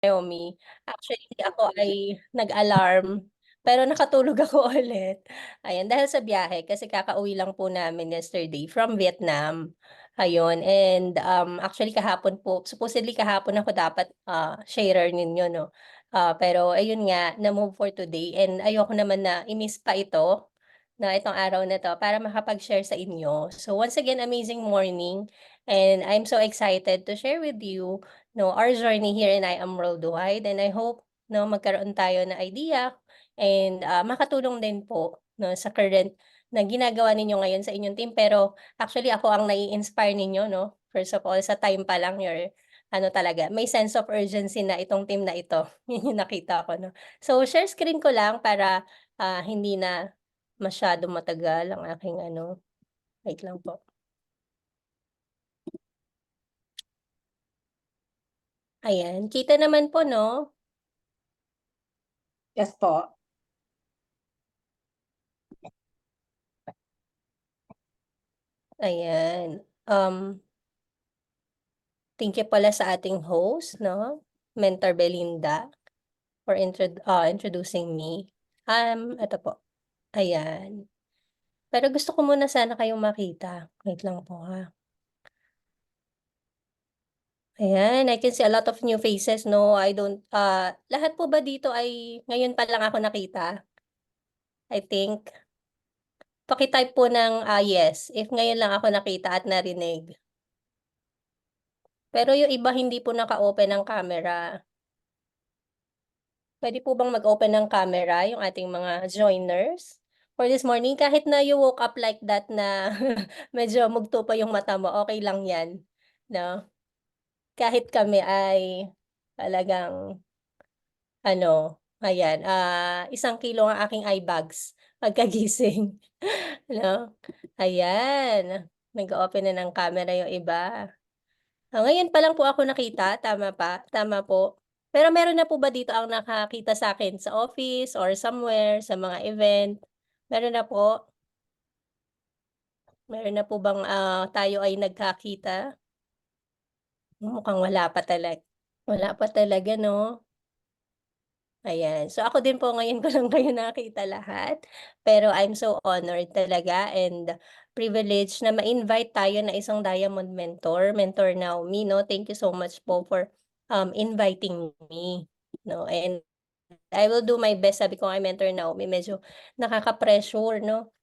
Naomi. Actually, ako ay nag-alarm, pero nakatulog ako ulit. Ayan, dahil sa biyahe, kasi kakauwi lang po namin yesterday from Vietnam. Ayun, and actually kahapon po, supposedly kahapon ako dapat sharer ninyo, no? Pero ayun nga, na-move for today, and ayoko naman na i-miss pa ito, na itong araw na to, para makapag-share sa inyo. So once again, amazing morning, and I'm so excited to share with you no, our journey here in I Am Worldwide, and I hope no magkaroon tayo ng idea and makatulong din po no sa current na ginagawa ninyo ngayon sa inyong team. Pero actually ako ang nai-inspire ninyo no. First of all, sa time pa lang your ano talaga, may sense of urgency na itong team na ito. Yun yung nakita ko no. So share screen ko lang para hindi na masyadong matagal ang aking ano. Wait lang po. Ayan, kita naman po no. Yes po. Ayan. Thank you pala sa ating host, no? Mentor Belinda, for introducing me. Ito po. Ayan. Pero gusto ko muna sana kayong makita. Wait lang po ha. Ayan, I can see a lot of new faces, no? Lahat po ba dito ay ngayon pa lang ako nakita? I think. Paki-type po ng yes, if ngayon lang ako nakita at narinig. Pero yung iba hindi po naka-open ang camera. Pwede po bang mag-open ng camera yung ating mga joiners for this morning? Kahit na you woke up like that na medyo mugto pa yung mata mo, okay lang yan, 'no? Kahit kami ay talagang ano, ayan, 1 kilo ang aking eye bags pagkagising, 'no? Ayan, nag-o-open na ng camera yung iba. Ngayon pa lang po ako nakita, tama po. Pero meron na po ba dito ang nakakita sa akin sa office or somewhere, sa mga event? Meron na po? Meron na po bang, tayo ay nagkakita? Mukhang wala pa talaga 'no? Ayan. So, ako din po ngayon ko lang kayo nakita lahat. Pero I'm so honored talaga and privileged na ma-invite tayo na isang Diamond Mentor, Mentor Naomi 'no. Thank you so much po for, inviting me 'no, and I will do my best. Sabi ko kay Mentor Naomi, medyo nakaka-pressure 'no.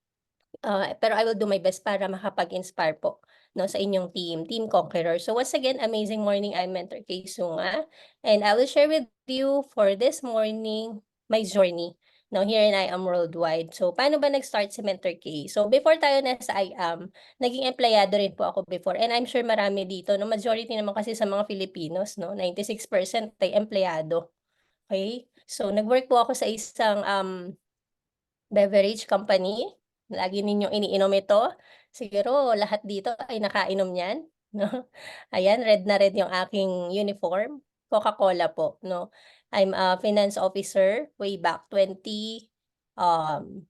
Pero I will do my best para makapag-inspire po 'no, sa inyong team, Team Conqueror. So once again, amazing morning, I'm Mentor Kay Sunga, and I will share with you for this morning my journey 'no, here in I Am Worldwide. So paano ba nag-start si Mentor Kay? So before tayo nasa I Am, naging empleyado rin po ako before, and I'm sure marami dito 'no, majority naman kasi sa mga Filipinos 'no, 96% ay empleyado, okey? So nag-work po ako sa isang, beverage company. Lagi ninyong iniinom ito. Siguro lahat dito ay nakainom niyan, 'no? Ayan, red na red yung aking uniform, Coca-Cola po, 'no? I'm a finance officer way back 2012,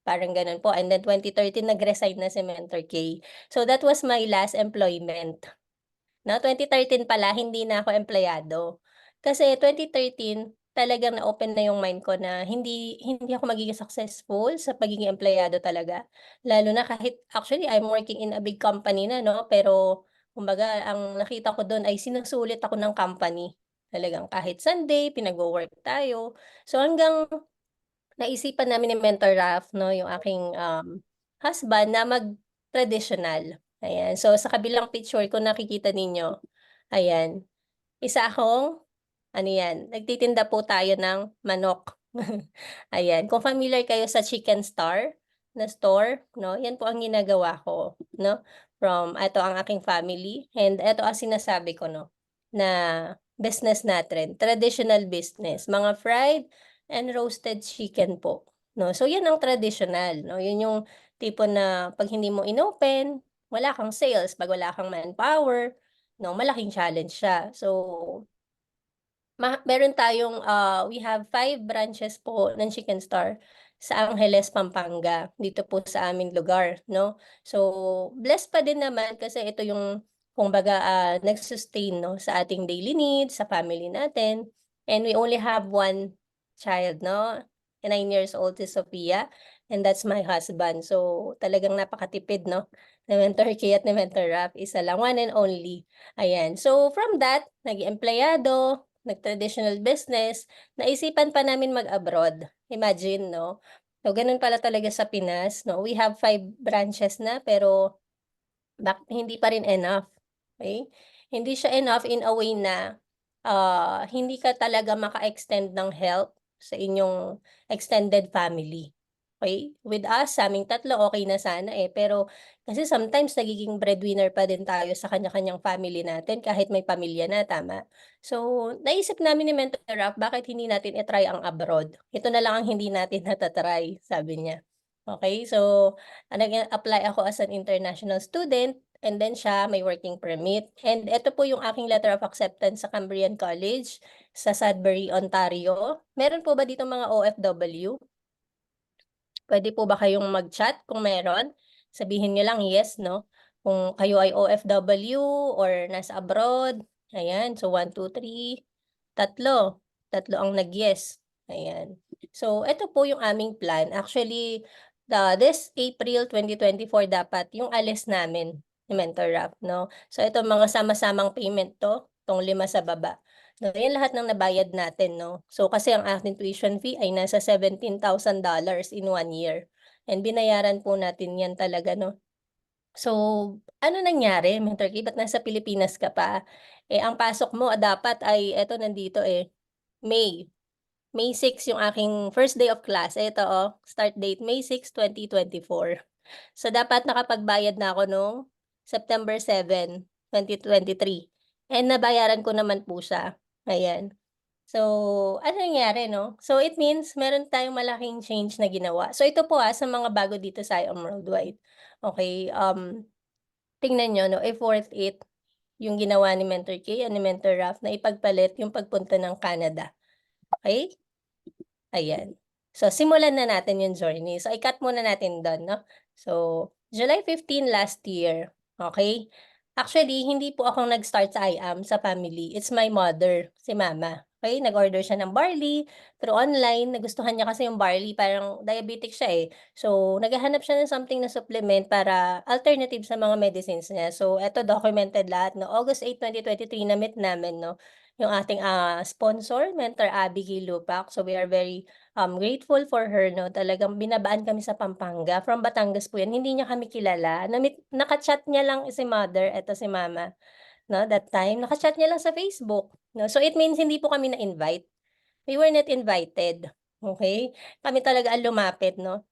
parang gano'n po, and then 2013 nag-resign na si Mentor K. So that was my last employment. 2013 pala hindi na ako empleyado. Kasi 2013 talagang na-open na yung mind ko na hindi hindi ako magiging successful sa pagiging empleyado talaga. Lalo na kahit actually I'm working in a big company na 'no, pero kumbaga ang nakita ko dun ay sinusulit ako ng company. Talagang kahit Sunday pinagwo-work tayo. So hanggang naisipan namin ni Mentor Ralph 'no, yung aking, husband na mag-traditional, ayan. So sa kabilang picture kung nakikita ninyo, ayan, isa akong ano 'yan, nagtitinda po tayo ng manok. Ayan, kung familiar kayo sa Chicken Star na store 'no, 'yan po ang ginagawa ko 'no, from eto ang aking family, and eto ang sinasabi ko 'no, na business natin, traditional business, mga fried and roasted chicken po 'no. So 'yan ang traditional 'no, 'yun yung tipo na 'pag hindi mo inopen, wala kang sales, 'pag wala kang manpower 'no, malaking challenge siya. So meron tayong, we have 5 branches po ng Chicken Star sa Angeles, Pampanga, dito po sa aming lugar 'no. So, blessed pa din naman kasi ito yung kumbaga, nag-sustain 'no, sa ating daily needs, sa family natin. And we only have one child 'no, 9 years old si Sophia, and that's my husband. So, talagang napakatipid 'no, ni Mentor K at ni Mentor Rap, isa lang, one and only. Ayan. So, from that, naging empleyado, nag-traditional business, naisipan pa namin mag-abroad. Imagine 'no? So, gano'n pala talaga sa Pinas 'no, we have 5 branches na pero hindi pa rin enough, okey? Hindi siya enough in a way na, hindi ka talaga maka-extend ng help sa inyong extended family, okey? With us, sa'ming tatlo, okey na sana, eh, pero kasi sometimes nagiging breadwinner pa din tayo sa kanya-kanyang family natin kahit may pamilya na, tama? So, naisip namin ni Mentor Ralph, bakit hindi natin i-try ang abroad? Ito na lang ang hindi natin nata-try, sabi niya. Okey, so nag-apply ako as an international student, and then siya may working permit. And eto po yung aking letter of acceptance sa Cambrian College sa Sudbury, Ontario. Meron po ba dito mga OFW? Puwede po ba kayong mag-chat kung meron? Sabihin niyo lang yes, 'no? Kung kayo ay OFW or nasa abroad, ayan. So, 1, 2, 3, tatlo, tatlo ang nag-yes, ayan. So, eto po yung aming plan. Actually, this April 2024 dapat yung alis namin ni Mentor Rap, 'no? So, ito mga sama-samang payment 'to, 'tong 5 sa baba. No, yan lahat ng nabayad natin 'no. So, kasi ang ating tuition fee ay nasa $17,000 in 1 year, and binayaran po natin yan talaga 'no. So, ano nangyari Mentor K, ba't nasa Pilipinas ka pa? Eh, ang pasok mo dapat ay eto nandito, eh, May. May 6 yung aking first day of class, eto, start date May 6, 2024. So, dapat nakapagbayad na ako nung September 7, 2023, and nabayaran ko naman po siya, ayan. So, ano nangyari 'no? So, it means meron tayong malaking change na ginawa. So, ito po, sa mga bago dito sa IOM Worldwide, okey, tingnan niyo 'no, if worth it yung ginawa ni Mentor K and ni Mentor Ralph na ipagpalit yung pagpunta ng Canada, okey? Ayan. So, simulan na natin yung journey. So, i-cut muna natin dun 'no. So, July 15 last year, okey? Actually, hindi po ako nag-start sa IAM, sa family. It's my mother, si mama, okey? Nag-order siya ng barley through online. Nagustuhan niya kasi yung barley, parang diabetic siya, eh. So, naghahanap siya ng something na supplement para alternative sa mga medicines niya. So, eto documented lahat 'no. August 8, 2023 na-meet namin 'no, yung ating, sponsor, Mentor Abigail Lupac. So, we are very grateful for her 'no, talagang binabaan kami sa Pampanga, from Batangas po 'yan, hindi niya kami kilala, naka-chat niya lang si mother, eto si mama 'no, that time, naka-chat niya lang sa Facebook 'no. So, it means hindi po kami na-invite, we were not invited, okey? Kami talaga ang lumapit 'no.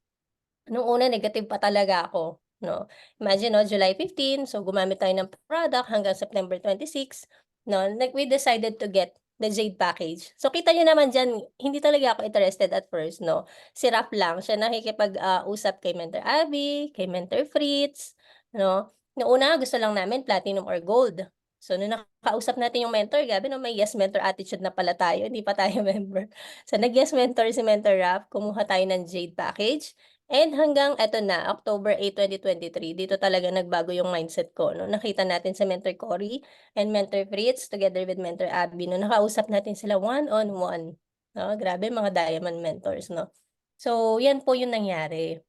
Nung una negative pa talaga ako 'no. Imagine 'no, July 15, so gumamit tayo ng product hanggang September 26 'no, we decided to get the Jade package. So kita niyo naman diyan, hindi talaga ako interested at first 'no. Si Raf lang siya nakikipag, usap kay Mentor Abby, kay Mentor Fritz 'no. Nung una gusto lang namin platinum or gold. So nung nakausap natin yung mentor, grabe 'no, may yes mentor attitude na pala tayo, hindi pa tayo member. So nag-yes mentor si Mentor Raf, kumuha tayo ng Jade package. And hanggang eto na, October 8, 2023, dito talaga nagbago yung mindset ko 'no. Nakita natin si Mentor Cory and Mentor Fritz together with Mentor Abby 'no, nakausap natin sila one-on-one 'no. Grabe mga diamond mentors 'no. So, yan po yung nangyari.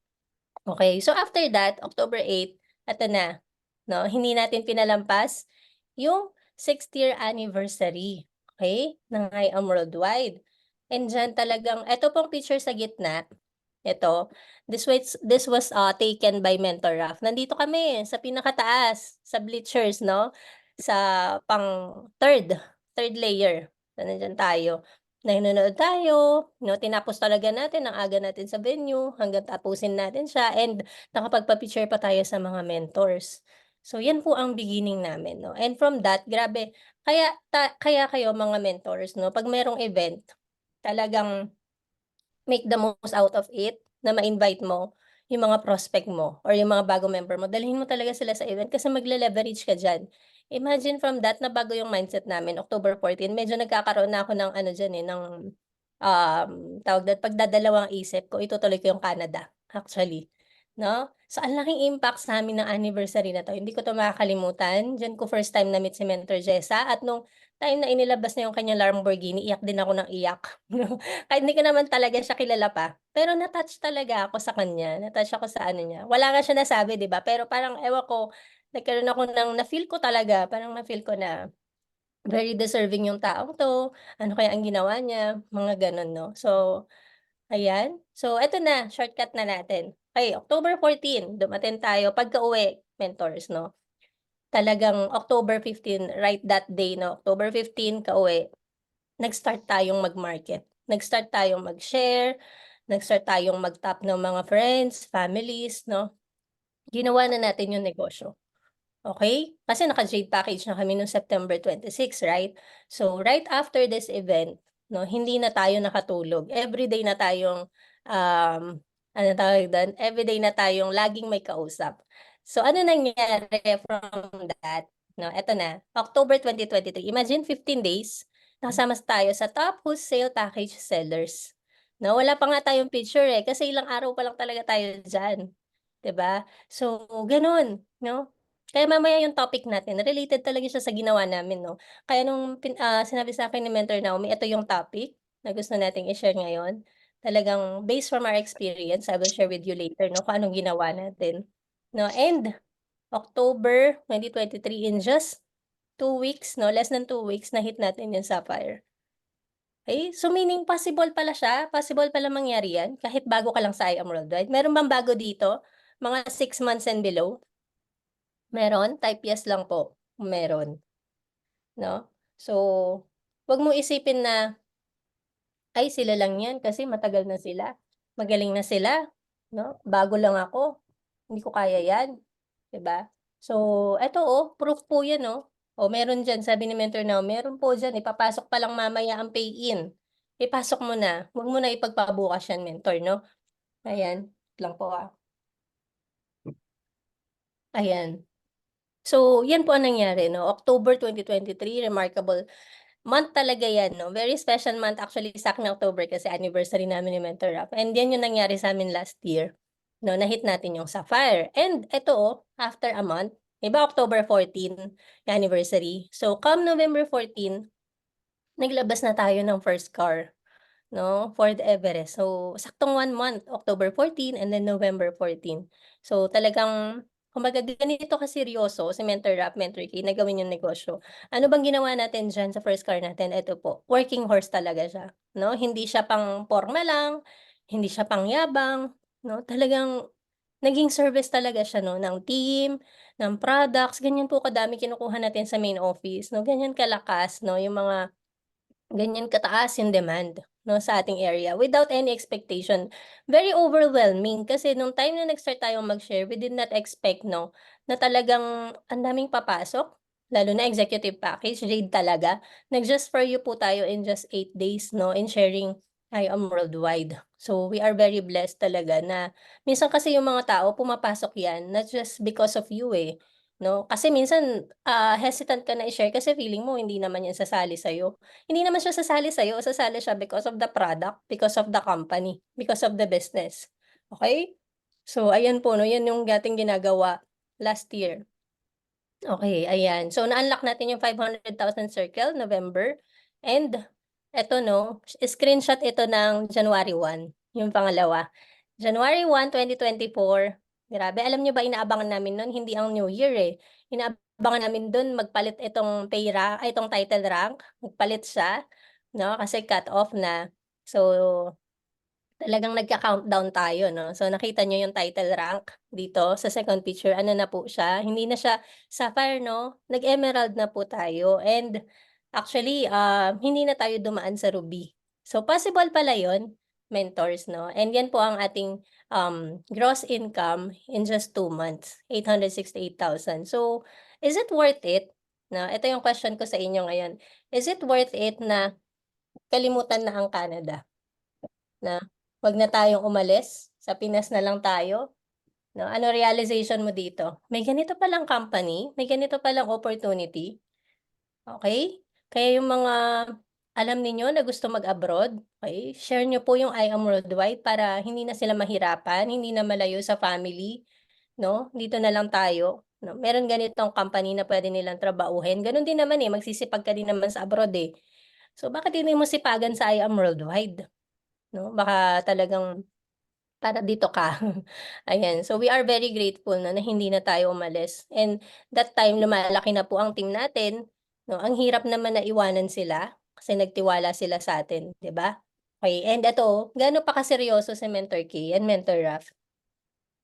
Okay, so after that, October 8, eto na 'no, hindi natin pinalampas yung 6th year anniversary, okay, ng I Am Worldwide. And diyan talagang eto pong picture sa gitna, eto, this was, taken by Mentor Raf. Nandito kami sa pinakataas, sa bleachers 'no, sa third layer. So, nandiyan tayo. Nanonood tayo 'no, tinapos talaga natin, ang aga natin sa venue hanggang tapusin natin siya, and nakapagpa-picture pa tayo sa mga mentors. So, yan po ang beginning namin 'no, and from that grabe, kaya kayo mga mentors 'no, 'pag merong event, talagang make the most out of it, na ma-invite mo yung mga prospect mo or yung mga bagong member mo, dalhin mo talaga sila sa event kasi magle-leverage ka diyan. Imagine from that nabago yung mindset namin, October 14 medyo nagkakaroon na ako ng ano diyan, eh, ng, tawag dun, pagdadalawang isip ko itutuloy ko yung Canada, actually, 'no? So, ang laking impact sa'min ng anniversary na 'to, hindi ko 'to makakalimutan. Diyan ko first time na-meet si Mentor Jessa at nung time na inilabas niya yung kanyang Lamborghini, iyak din ako ng iyak 'no. Kahit hindi ko naman talaga siya kilala pa, pero na-touch talaga ako sa kanya, na-touch ako sa ano niya. Wala nga siya nasabi 'di ba, pero parang ewan ko, nagkaroon ako ng na-feel ko talaga, parang na-feel ko na very deserving yung taong 'to, ano kaya ang ginawa niya, mga gano'n 'no. So, ayan. So, eto na, shortcut na natin. Okey, October 14 dumating tayo pagka-uwi, mentors 'no. Talagang October 15 right that day 'no, October 15 kauwi, nag-start tayong mag-market. Nag-start tayong mag-share, nag-start tayong mag-tap ng mga friends, families 'no. Ginawa na natin yung negosyo. Okay, kasi naka-Jade package na kami nung September 26, right? So, right after this event 'no, hindi na tayo nakatulog. Everyday na tayong, ano tawag dun, everyday na tayong laging may kausap. So, ano nangyari from that 'no, eto na, October 2023, imagine 15 days, nakasama tayo sa top wholesale package sellers 'no. Wala pa nga tayong picture, eh, kasi ilang araw pa lang talaga tayo diyan, 'di ba? So, gano'n 'no. Kaya mamaya yung topic natin related talaga siya sa ginawa namin 'no. Kaya nung sinabi sa'kin ni Mentor Naomi ito yung topic na gusto nating i-share ngayon, talagang based from our experience, I will share with you later 'no, kung anong ginawa natin 'no. And October 2023, in just 2 weeks 'no, less than 2 weeks na-hit natin yung Sapphire. Okay, so meaning possible pala siya, possible pala mangyari yan kahit bago ka lang sa I Am Worldwide. Meron bang bago dito? Mga 6 months and below? Meron? Type yes lang po kung meron, 'no? So, 'wag mong isipin na, "Ay sila lang 'yan kasi matagal na sila, magaling na sila, 'no? Bago lang ako, hindi ko kaya 'yan." 'Di ba? So, eto, proof po 'yan, meron diyan sabi ni Mentor na, "Meron po diyan ipapasok pa lang mamaya ang pay-in. Ipasok mo na, 'wag mo na ipagpabukas 'yan Mentor 'no." Ayan, lang po, ayan. So, 'yan po ang nangyari 'no, October 2023, remarkable month talaga 'yan 'no, very special month actually sakto ng October kasi anniversary namin ni Mentor Rap and 'yan yung nangyari sa'min last year 'no, na-hit natin yung Sapphire and eto, after a month, 'di ba October 14 yung anniversary, so come November 14 naglabas na tayo ng first car. 'No, for the Everest. So, saktong 1 month, October 14 and then November 14. So, talagang kumbaga ganito kaseryoso si Mentor Rap, Mentor K na gawin yung negosyo. Ano bang ginawa natin diyan sa first car natin? Eto po, working horse talaga siya, 'no? Hindi siya pang porma lang, hindi siya pangyabang, 'no? Talagang naging service talaga siya 'no, ng team, ng products, ganyan po kadami kinukuha natin sa main office 'no, ganyan kalakas 'no, yung mga ganyan kataas yung demand 'no, sa ating area without any expectation. Very overwhelming kasi nung time na nag-start tayong mag-share, we did not expect 'no, na talagang ang daming papasok, lalo na executive package, raid talaga. Nag-just for you po tayo in just 8 days 'no, in sharing I Am Worldwide. So, we are very blessed talaga na minsan kasi yung mga tao pumapasok yan not just because of you, eh, 'no. Kasi minsan, hesitant ka na i-share kasi feeling mo hindi naman yan sasali sa'yo. Hindi naman siya sasali siya because of the product, because of the company, because of the business, okey? So ayan po 'no, 'yan yung dating ginagawa last year. Okey, ayan. So na-unlock natin yung 500,000 circle November and eto 'no, screenshot ito ng January 1, yung pangalawa. January 1, 2024, grabe alam niyo ba inaabangan namin nun hindi ang New Year, eh, inaabangan namin dun magpalit itong itong title rank, magpalit siya 'no, kasi cut off na. So, talagang nagka-countdown tayo 'no. So, nakita niyo yung title rank dito sa second picture, ano na po siya, hindi na siya sapphire 'no, nag-emerald na po tayo and actually, hindi na tayo dumaan sa ruby. So, possible pala yun, mentors 'no, and yan po ang ating, gross income in just 2 months, 868,000. So, is it worth it? Na ito yung question ko sa inyo ngayon, is it worth it na kalimutan na ang Canada? Na 'wag na tayong umalis, sa Pinas na lang tayo, 'no? Ano realization mo dito? May ganito palang company, may ganito palang opportunity, okey? Kaya yung mga alam ninyo na gusto mag-abroad, okey, share niyo po yung I Am Worldwide para hindi na sila mahirapan, hindi na malayo sa family, 'no, dito na lang tayo, 'no. Meron ganitong company na puwede nilang trabahuhin, gano'n din naman, eh, magsisipag ka din naman sa abroad, eh. So, bakit hindi mo sipagan sa I Am Worldwide, 'no? Baka talagang para dito ka. Ayan, so we are very grateful na hindi na tayo umalis and that time lumalaki na po ang team natin, 'no. Ang hirap naman na iwanan sila kasi nagtiwala sila sa'tin, 'di ba? Okey, and eto, gaano pa kaseryoso si Mentor K and Mentor Raf?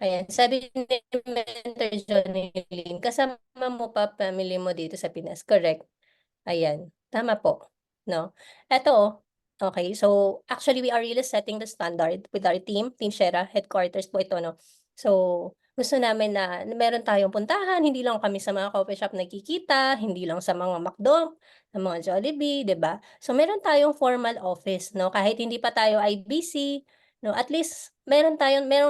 Ayan, sabi ni Mentor Jonelyn, kasama mo pa family mo dito sa Pinas, correct? Ayan, tama po, 'no. Eto, okey, so actually we are really setting the standard with our team, Team Shera, headquarters po ito 'no. So, gusto namin na meron tayong puntahan, hindi lang kami sa mga coffee shop nagkikita, hindi lang sa mga McDo, sa mga Jollibee, 'di ba? So, meron tayong formal office 'no, kahit hindi pa tayo IBC 'no, at least merong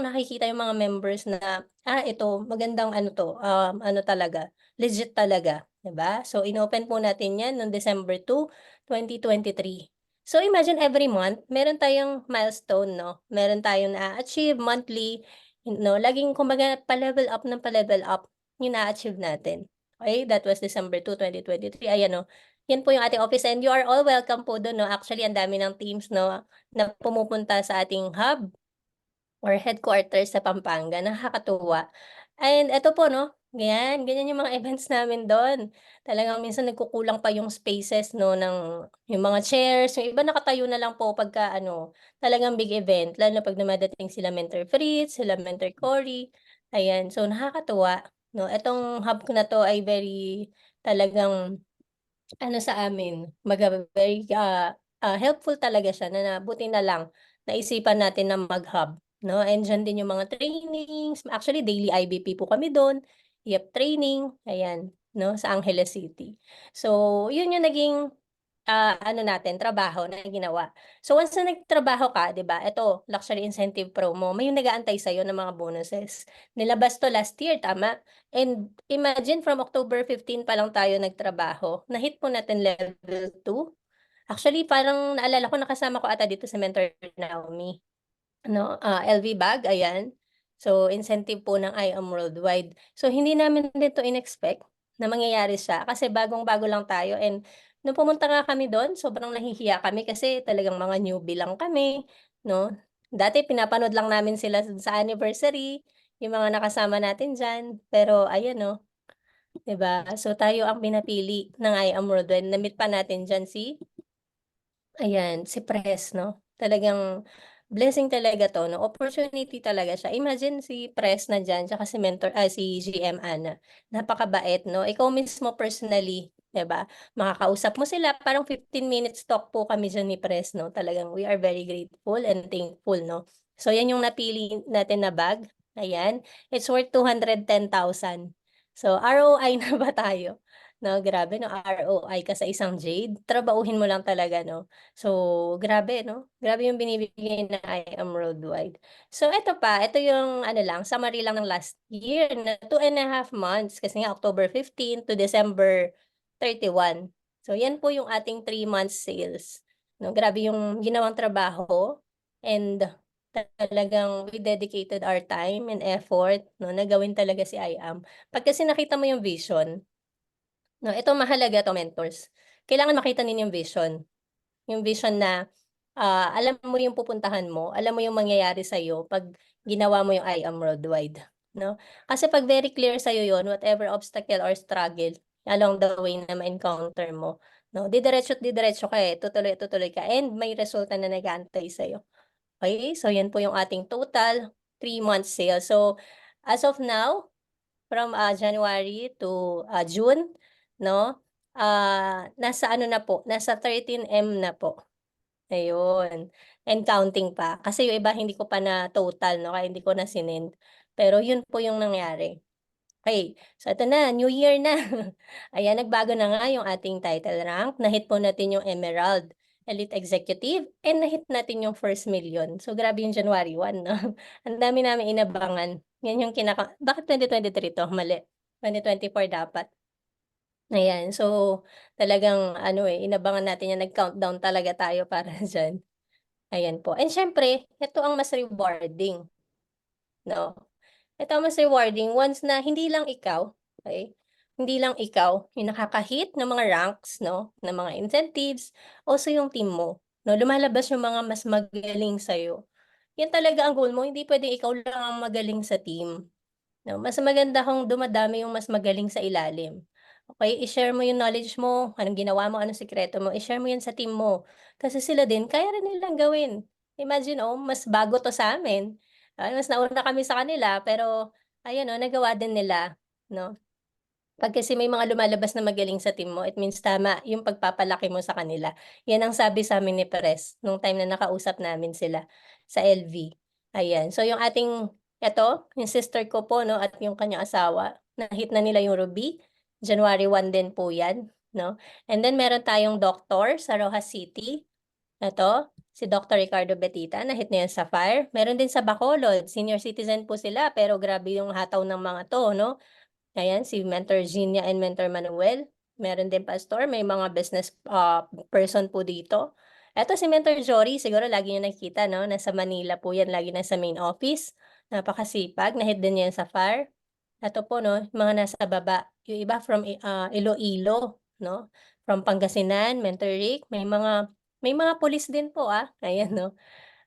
nakikita yung mga members na, ito magandang ano 'to, ano talaga, legit talaga. 'Di ba? So, inopen po natin 'yan noong December 2, 2023. So, imagine every month meron tayong milestone 'no, meron tayong naa-achieve monthly, 'no, laging kumbaga pa-level up ng pa-level up yung na-a-achieve natin. Okay, that was December 2, 2023, ayan 'no. 'Yan po yung ating office and you are all welcome po dun 'no. Actually ang dami ng teams 'no, na pumupunta sa ating hub or headquarters sa Pampanga, nakakatuwa. And eto po 'no, ganyan yung mga events namin dun. Talagang minsan nagkukulang pa yung spaces 'no ng yung mga chairs, yung iba nakatayo na lang po pagka ano, talagang big event lalo na 'pag dumadating sila Mentor Fritz, sila Mentor Cory, ayan. So nakakatuwa 'no, etong hub ko na 'to ay very talagang ano sa amin, kumbaga very, helpful talaga siya na buti na lang naisipan natin na mag-hub 'no, and diyan din yung mga trainings, actually daily IBP po kami dun, training, ayan 'no, sa Angeles City. So, yun yung naging ano natin, trabaho na ginawa. So once na nagtrabaho ka, 'di ba, eto luxury incentive promo, may nag-aantay sa'yo ng mga bonuses. Nilabas 'to last year, tama? And imagine from October 15 pa lang tayo nagtrabaho, na-hit po natin level 2. Actually, parang naalala ko nakasama ko ata dito si Mentor Naomi. Ano, LV bag, ayan. So, incentive po ng I Am Worldwide. So, hindi namin din 'to inexpect na mangyayari siya kasi bagong-bago lang tayo and nung pumunta nga kami do'n sobrang nahihiya kami kasi talagang mga newbie lang kami, 'no. Dati pinapanood lang namin sila sa anniversary, yung mga nakasama natin diyan. Pero ayan 'no, 'di ba? So, tayo ang pinapili ng I Am Worldwide. Na-meet pa natin diyan si ayan, si Press 'no, talagang blessing talaga 'to 'no, opportunity talaga siya. Imagine si Press nandiyan tsaka si GM Ana, napakabait 'no, ikaw mismo personally, 'di ba, makakausap mo sila, parang 15 minutes talk po kami diyan ni Press 'no, talagang we are very grateful and thankful 'no. So 'yan yung napili natin na bag, ayan, it's worth 210,000. So ROI na ba tayo 'no, grabe 'no, ROI ka sa isang jade, trabauhin mo lang talaga 'no. So, grabe 'no, grabe yung binibigay ng I Am Worldwide. So eto pa, eto yung ano lang, summary lang ng last year na 2.5 months kasi nga October 15 to December 31. So yan po yung ating 3 months sales 'no, grabe yung ginawang trabaho and talagang we dedicated our time and effort 'no, na gawin talaga si I Am. 'Pag kasi nakita mo yung vision 'no, ito mahalaga 'to mentors, kailangan makita ninyo yung vision na, alam mo yung pupuntahan mo, alam mo yung mangyayari sa'yo 'pag ginawa mo yung I Am Worldwide, 'no? Kasi 'pag very clear sa'yo yun, whatever obstacle or struggle along the way na ma-encounter mo, 'no, didiretso't didiretso ka, eh, tutuloy at tutuloy ka and may resulta na nag-aantay sa'yo. Okey, so yan po yung ating total 3 months sales. So, as of now, from, January to, June 'no, nasa ano na po, nasa 13M na po, ayun, and counting pa. Kasi yung iba hindi ko pa na-total 'no, kaya hindi ko na sinend. Pero yun po yung nangyari. Okey, so ito na, new year na. Ayan, nagbago na nga yung ating title rank, na-hit po natin yung Emerald, Elite Executive, and na-hit natin yung first million. So, grabe yung January 1 'no, ang dami naming inabangan. Yan yung bakit 2023 'to? Mali, 2024 dapat. Ayan, so talagang ano, inabangan natin yan, nag-countdown talaga tayo para diyan, ayan po. And siyempre, ito ang mas rewarding 'no. Ito mas rewarding once na hindi lang ikaw, okey, hindi lang ikaw yung nakaka-hit ng mga ranks 'no, ng mga incentives, also yung team mo 'no, lumalabas yung mga mas magaling sa'yo. Yan talaga ang goal mo, hindi puwedeng ikaw lang ang magaling sa team. 'No, mas maganda kung dumadami yung mas magaling sa ilalim. Okey, i-share mo yung knowledge mo, anong ginawa mo, anong sikreto mo, i-share mo yan sa team mo. Kasi sila din kaya rin nilang gawin. Imagine, oh, mas bago 'to sa'min, mas nauna kami sa kanila pero ayan, oh, nagawa din nila, 'no? 'Pag kasi may mga lumalabas na magaling sa team mo, it means tama yung pagpapalaki mo sa kanila. Yan ang sabi sa'min ni Pres nung time na nakausap namin sila sa LV, ayan. So yung ating eto, yung sister ko po 'no at yung kanyang asawa, na-hit na nila yung Ruby, January 1 din po yan 'no. And then meron tayong doktor sa Rojas City, eto, si Doctor Ricardo Betita, na-hit na yan sa Sapphire. Meron din sa Bacolod, senior citizen po sila pero grabe yung hataw ng mga 'to 'no. Ayan, si Mentor Ginia and Mentor Manuel. Meron din pastor, may mga business, person po dito. Eto si Mentor Jory, siguro lagi niyo nakikita 'no, nasa Manila po 'yan, lagi nasa main office. Napakasipag, na-hit din 'yan sa FAR. Eto po 'no, yung mga nasa baba, yung iba from, Iloilo 'no, from Pangasinan, Mentor Rick, may mga pulis din po, ayan 'no.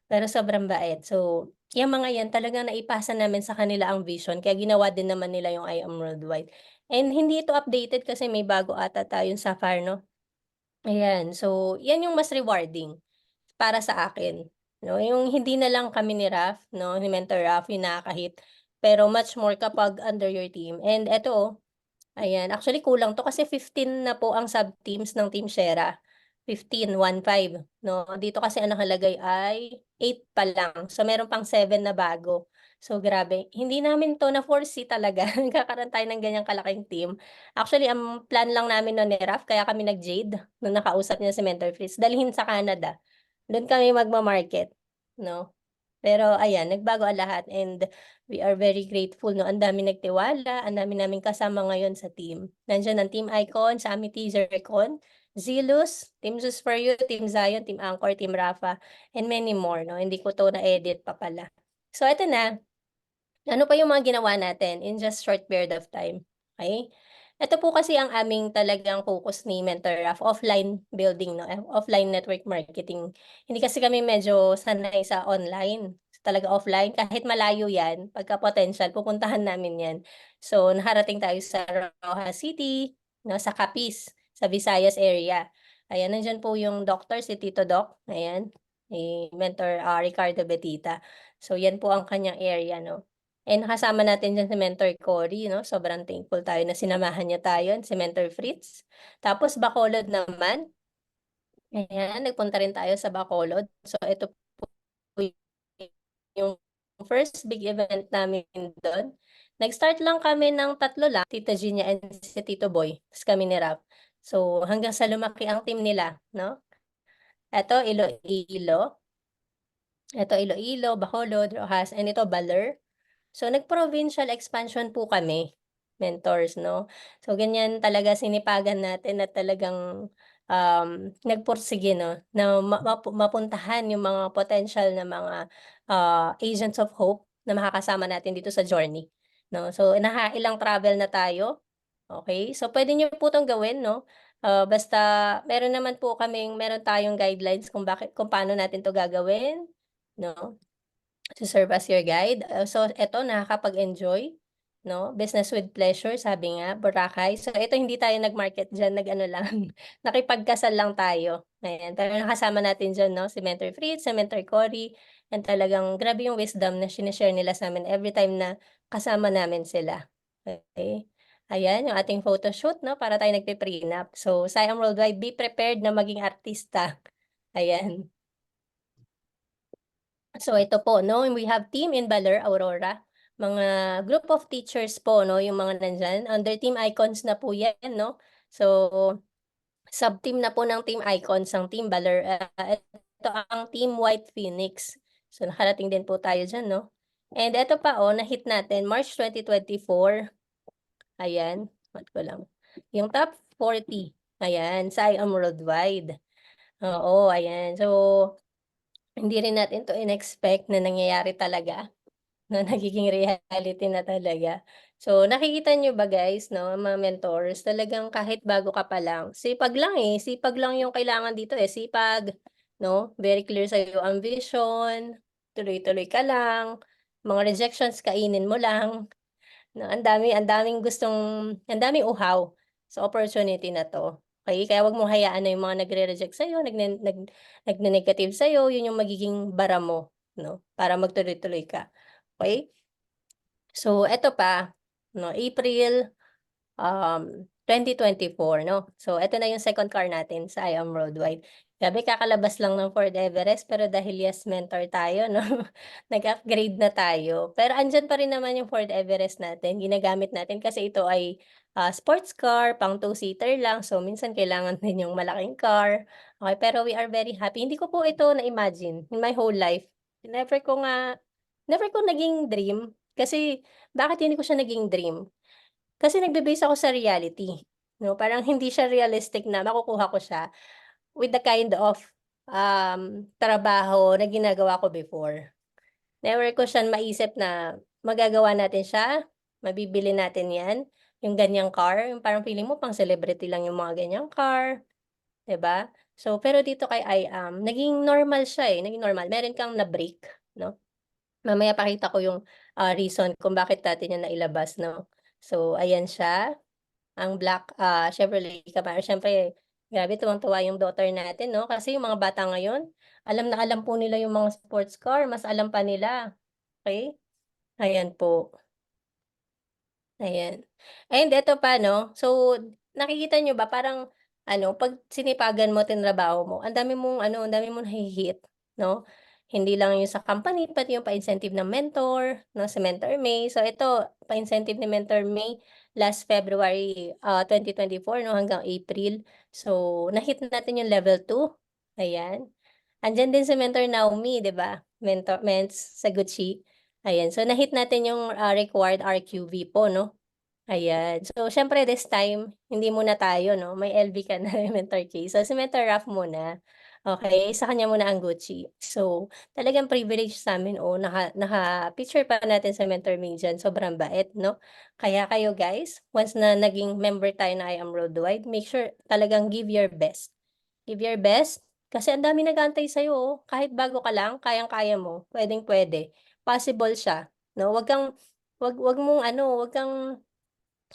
Pero sobrang bait. So, yang mga yan talagang naipasa namin sa kanila ang vision kaya ginawa din naman nila yung I Am Worldwide. And hindi ito updated kasi may bago ata tayong Sapphire 'no, ayan. So, yan yung mas rewarding para sa akin 'no, yung hindi na lang kami ni Raf 'no, ni Mentor Raf yung nakaka-hit, pero much more kapag under your team. And eto, ayan, actually kulang 'to kasi 15 na po ang sub-teams ng Team Shera, 15 'no. Dito kasi ang nakalagay ay 8 pa lang, so meron pang 7 na bago. So grabe, hindi namin 'to na-foresee talaga nagkakaroon tayo ng ganyang kalaking team. Actually ang plan lang namin nun ni Raf kaya kami nag-Jade nung nakausap niya si Mentor Fritz, dalhin sa Canada. Dun kami magma-market 'no. Pero ayan, nagbago ang lahat and we are very grateful 'no, ang daming nagtiwala, ang dami naming kasama ngayon sa team. Nandiyan ang Team Icon, sa Amity, Zircon, Zealous, Team Zeus for You, Team Zion, Team Anchor, Team Rafa, and many more 'no, hindi ko 'to na-edit pa pala. So eto na, ano pa yung mga ginawa natin in just short period of time, okey? Ito po kasi ang aming talagang focus ni Mentor Raf, offline building 'no, offline network marketing. Hindi kasi kami medyo sanay sa online, talaga offline kahit malayo 'yan, pagka potential pupuntahan namin 'yan. So, nakarating tayo sa Rojas City 'no, sa Capiz, sa Visayas area. Ayan, nandiyan po yung doctor, si Tito Doc, ayan, ni Mentor, Ricardo Betita. So, 'yan po ang kanyang area 'no. And nakasama natin diyan si Mentor Cory 'no, sobrang thankful tayo na sinamahan niya tayo, si Mentor Fritz. Tapos Bacolod naman, ayan nagpunta rin tayo sa Bacolod. So ito po yung first big event namin dun. Nag-start lang kami ng tatlo lang, Tita Gina and si Tito Boy, ta's kami ni Rap. So hanggang sa lumaki ang team nila 'no. Eto Iloilo, Bacolod, Rojas, and ito Baler. So, nag-provincial expansion po kami, mentors 'no. So, ganyan talaga sinipagan natin at talagang, nagpursige 'no, na mapuntahan yung mga potential na mga, agents of hope na makakasama natin dito sa journey 'no. So, nakailang travel na tayo, okey. So, puwede niyo po 'tong gawin 'no, basta meron tayong guidelines kung paano natin 'to gagawin 'no. To serve as your guide. So eto nakakapag-enjoy 'no, business with pleasure sabi nga, Boracay. So ito hindi tayo nag-market diyan, nag-ano lang, nakipagkasal lang tayo, ayan. Pero nakasama natin diyan 'no, si Mentor Fritz, si Mentor Cory, and talagang grabe yung wisdom na shine-share nila sa'min everytime na kasama namin sila, okey. Ayan yung ating photoshoot 'no, para tayong nagpe-prenup. So, Siam Worldwide, be prepared na maging artista, ayan. So ito po 'no, we have team in Baler, Aurora, mga group of teachers po 'no, yung mga nandiyan, under Team Icons na po 'yan 'no. So, sub-team na po ng Team Icons ang Team Baler, ito ang Team White Phoenix. So nakarating din po tayo diyan 'no. And eto pa na-hit natin March 2024, ayan, what ko lang, yung top 40, ayan, sa I Am Worldwide. Oo, ayan. So, hindi rin natin 'to in-expect na nangyayari talaga. na nagiging reality na talaga. So, nakikita niyo ba guys 'no, ang mga mentors talagang kahit bago ka pa lang, sipag lang, sipag lang yung kailangan dito, sipag 'no, very clear sa'yo ang vision, tuloy-tuloy ka lang, mga rejections kainin mo lang. No, ang daming uhaw sa opportunity na 'to, okey? Kaya 'wag mong hayaan na yung mga nagre-reject sa'yo, nagne-negative sa'yo, yun yung magiging bara mo 'no, para magtuloy-tuloy ka, okey? So eto pa 'no, April 2024 'no. So eto na yung second car natin sa I Am Worldwide. Grabe kakalabas lang ng Ford Everest pero dahil Yes Mentor tayo 'no, nag-upgrade na tayo. Pero andiyan pa rin naman yung Ford Everest natin, ginagamit natin kasi ito ay, sports car, pang two-seater lang. So minsan kailangan din yung malaking car, okey. Pero we are very happy. Hindi ko po ito na-imagine in my whole life. Never ko naging dream kasi bakit hindi ko siya naging dream? Kasi nagbe-base ako sa reality, 'no, parang hindi siya realistic na makukuha ko siya with the kind of, trabaho na ginagawa ko before. Never ko siya maisip na magagawa natin siya, mabibili natin 'yan, yung ganyang car, yung parang feeling mo pang celebrity lang yung mga ganyang car, 'di ba? So, pero dito kay I-Am naging normal siya, naging normal. Meron kang na-break, 'no? Mamaya pakita ko yung, reason kung bakit natin 'yan nailabas, 'no? So, ayan siya. Ang black, Chevrolet Camaro siyempre grabe tuwang-tuwa yung daughter natin 'no, kasi yung mga bata ngayon, alam na alam po nila yung mga sports car, mas alam pa nila, okey? Ayan po. Ayan. And eto pa 'no, so nakikita niyo ba parang ano 'pag sinipagan mo, tinrabaho mo, ang dami mong ano, ang dami mong nahi-hit 'no? Hindi lang yung sa company pati yung pa-incentive ng mentor 'no, si Mentor May. So ito, pa-incentive ni Mentor May last February, 2024 'no, hanggang April. So na-hit natin yung level 2, ayan. Andiyan din si Mentor Naomi 'di ba, Mens sa Gucci, ayan. So na-hit natin yung, required RQV po 'no. Ayan. So, siyempre this time, hindi muna tayo 'no, may LV ka na, Mentor K. So, si Mentor Raf muna, okey, sa kanya muna ang Gucci. So, talagang privilege sa'min, naka-picture pa natin si Mentor Ming diyan, sobrang bait 'no. Kaya kayo guys, once na naging member tayo ng I Am Worldwide, make sure talagang give your best. Give your best, kasi ang daming nag-aantay sa'yo, kahit bago ka lang, kayang-kaya mo, puwedeng-puwede, possible siya 'no. Wag mong ano, wag kang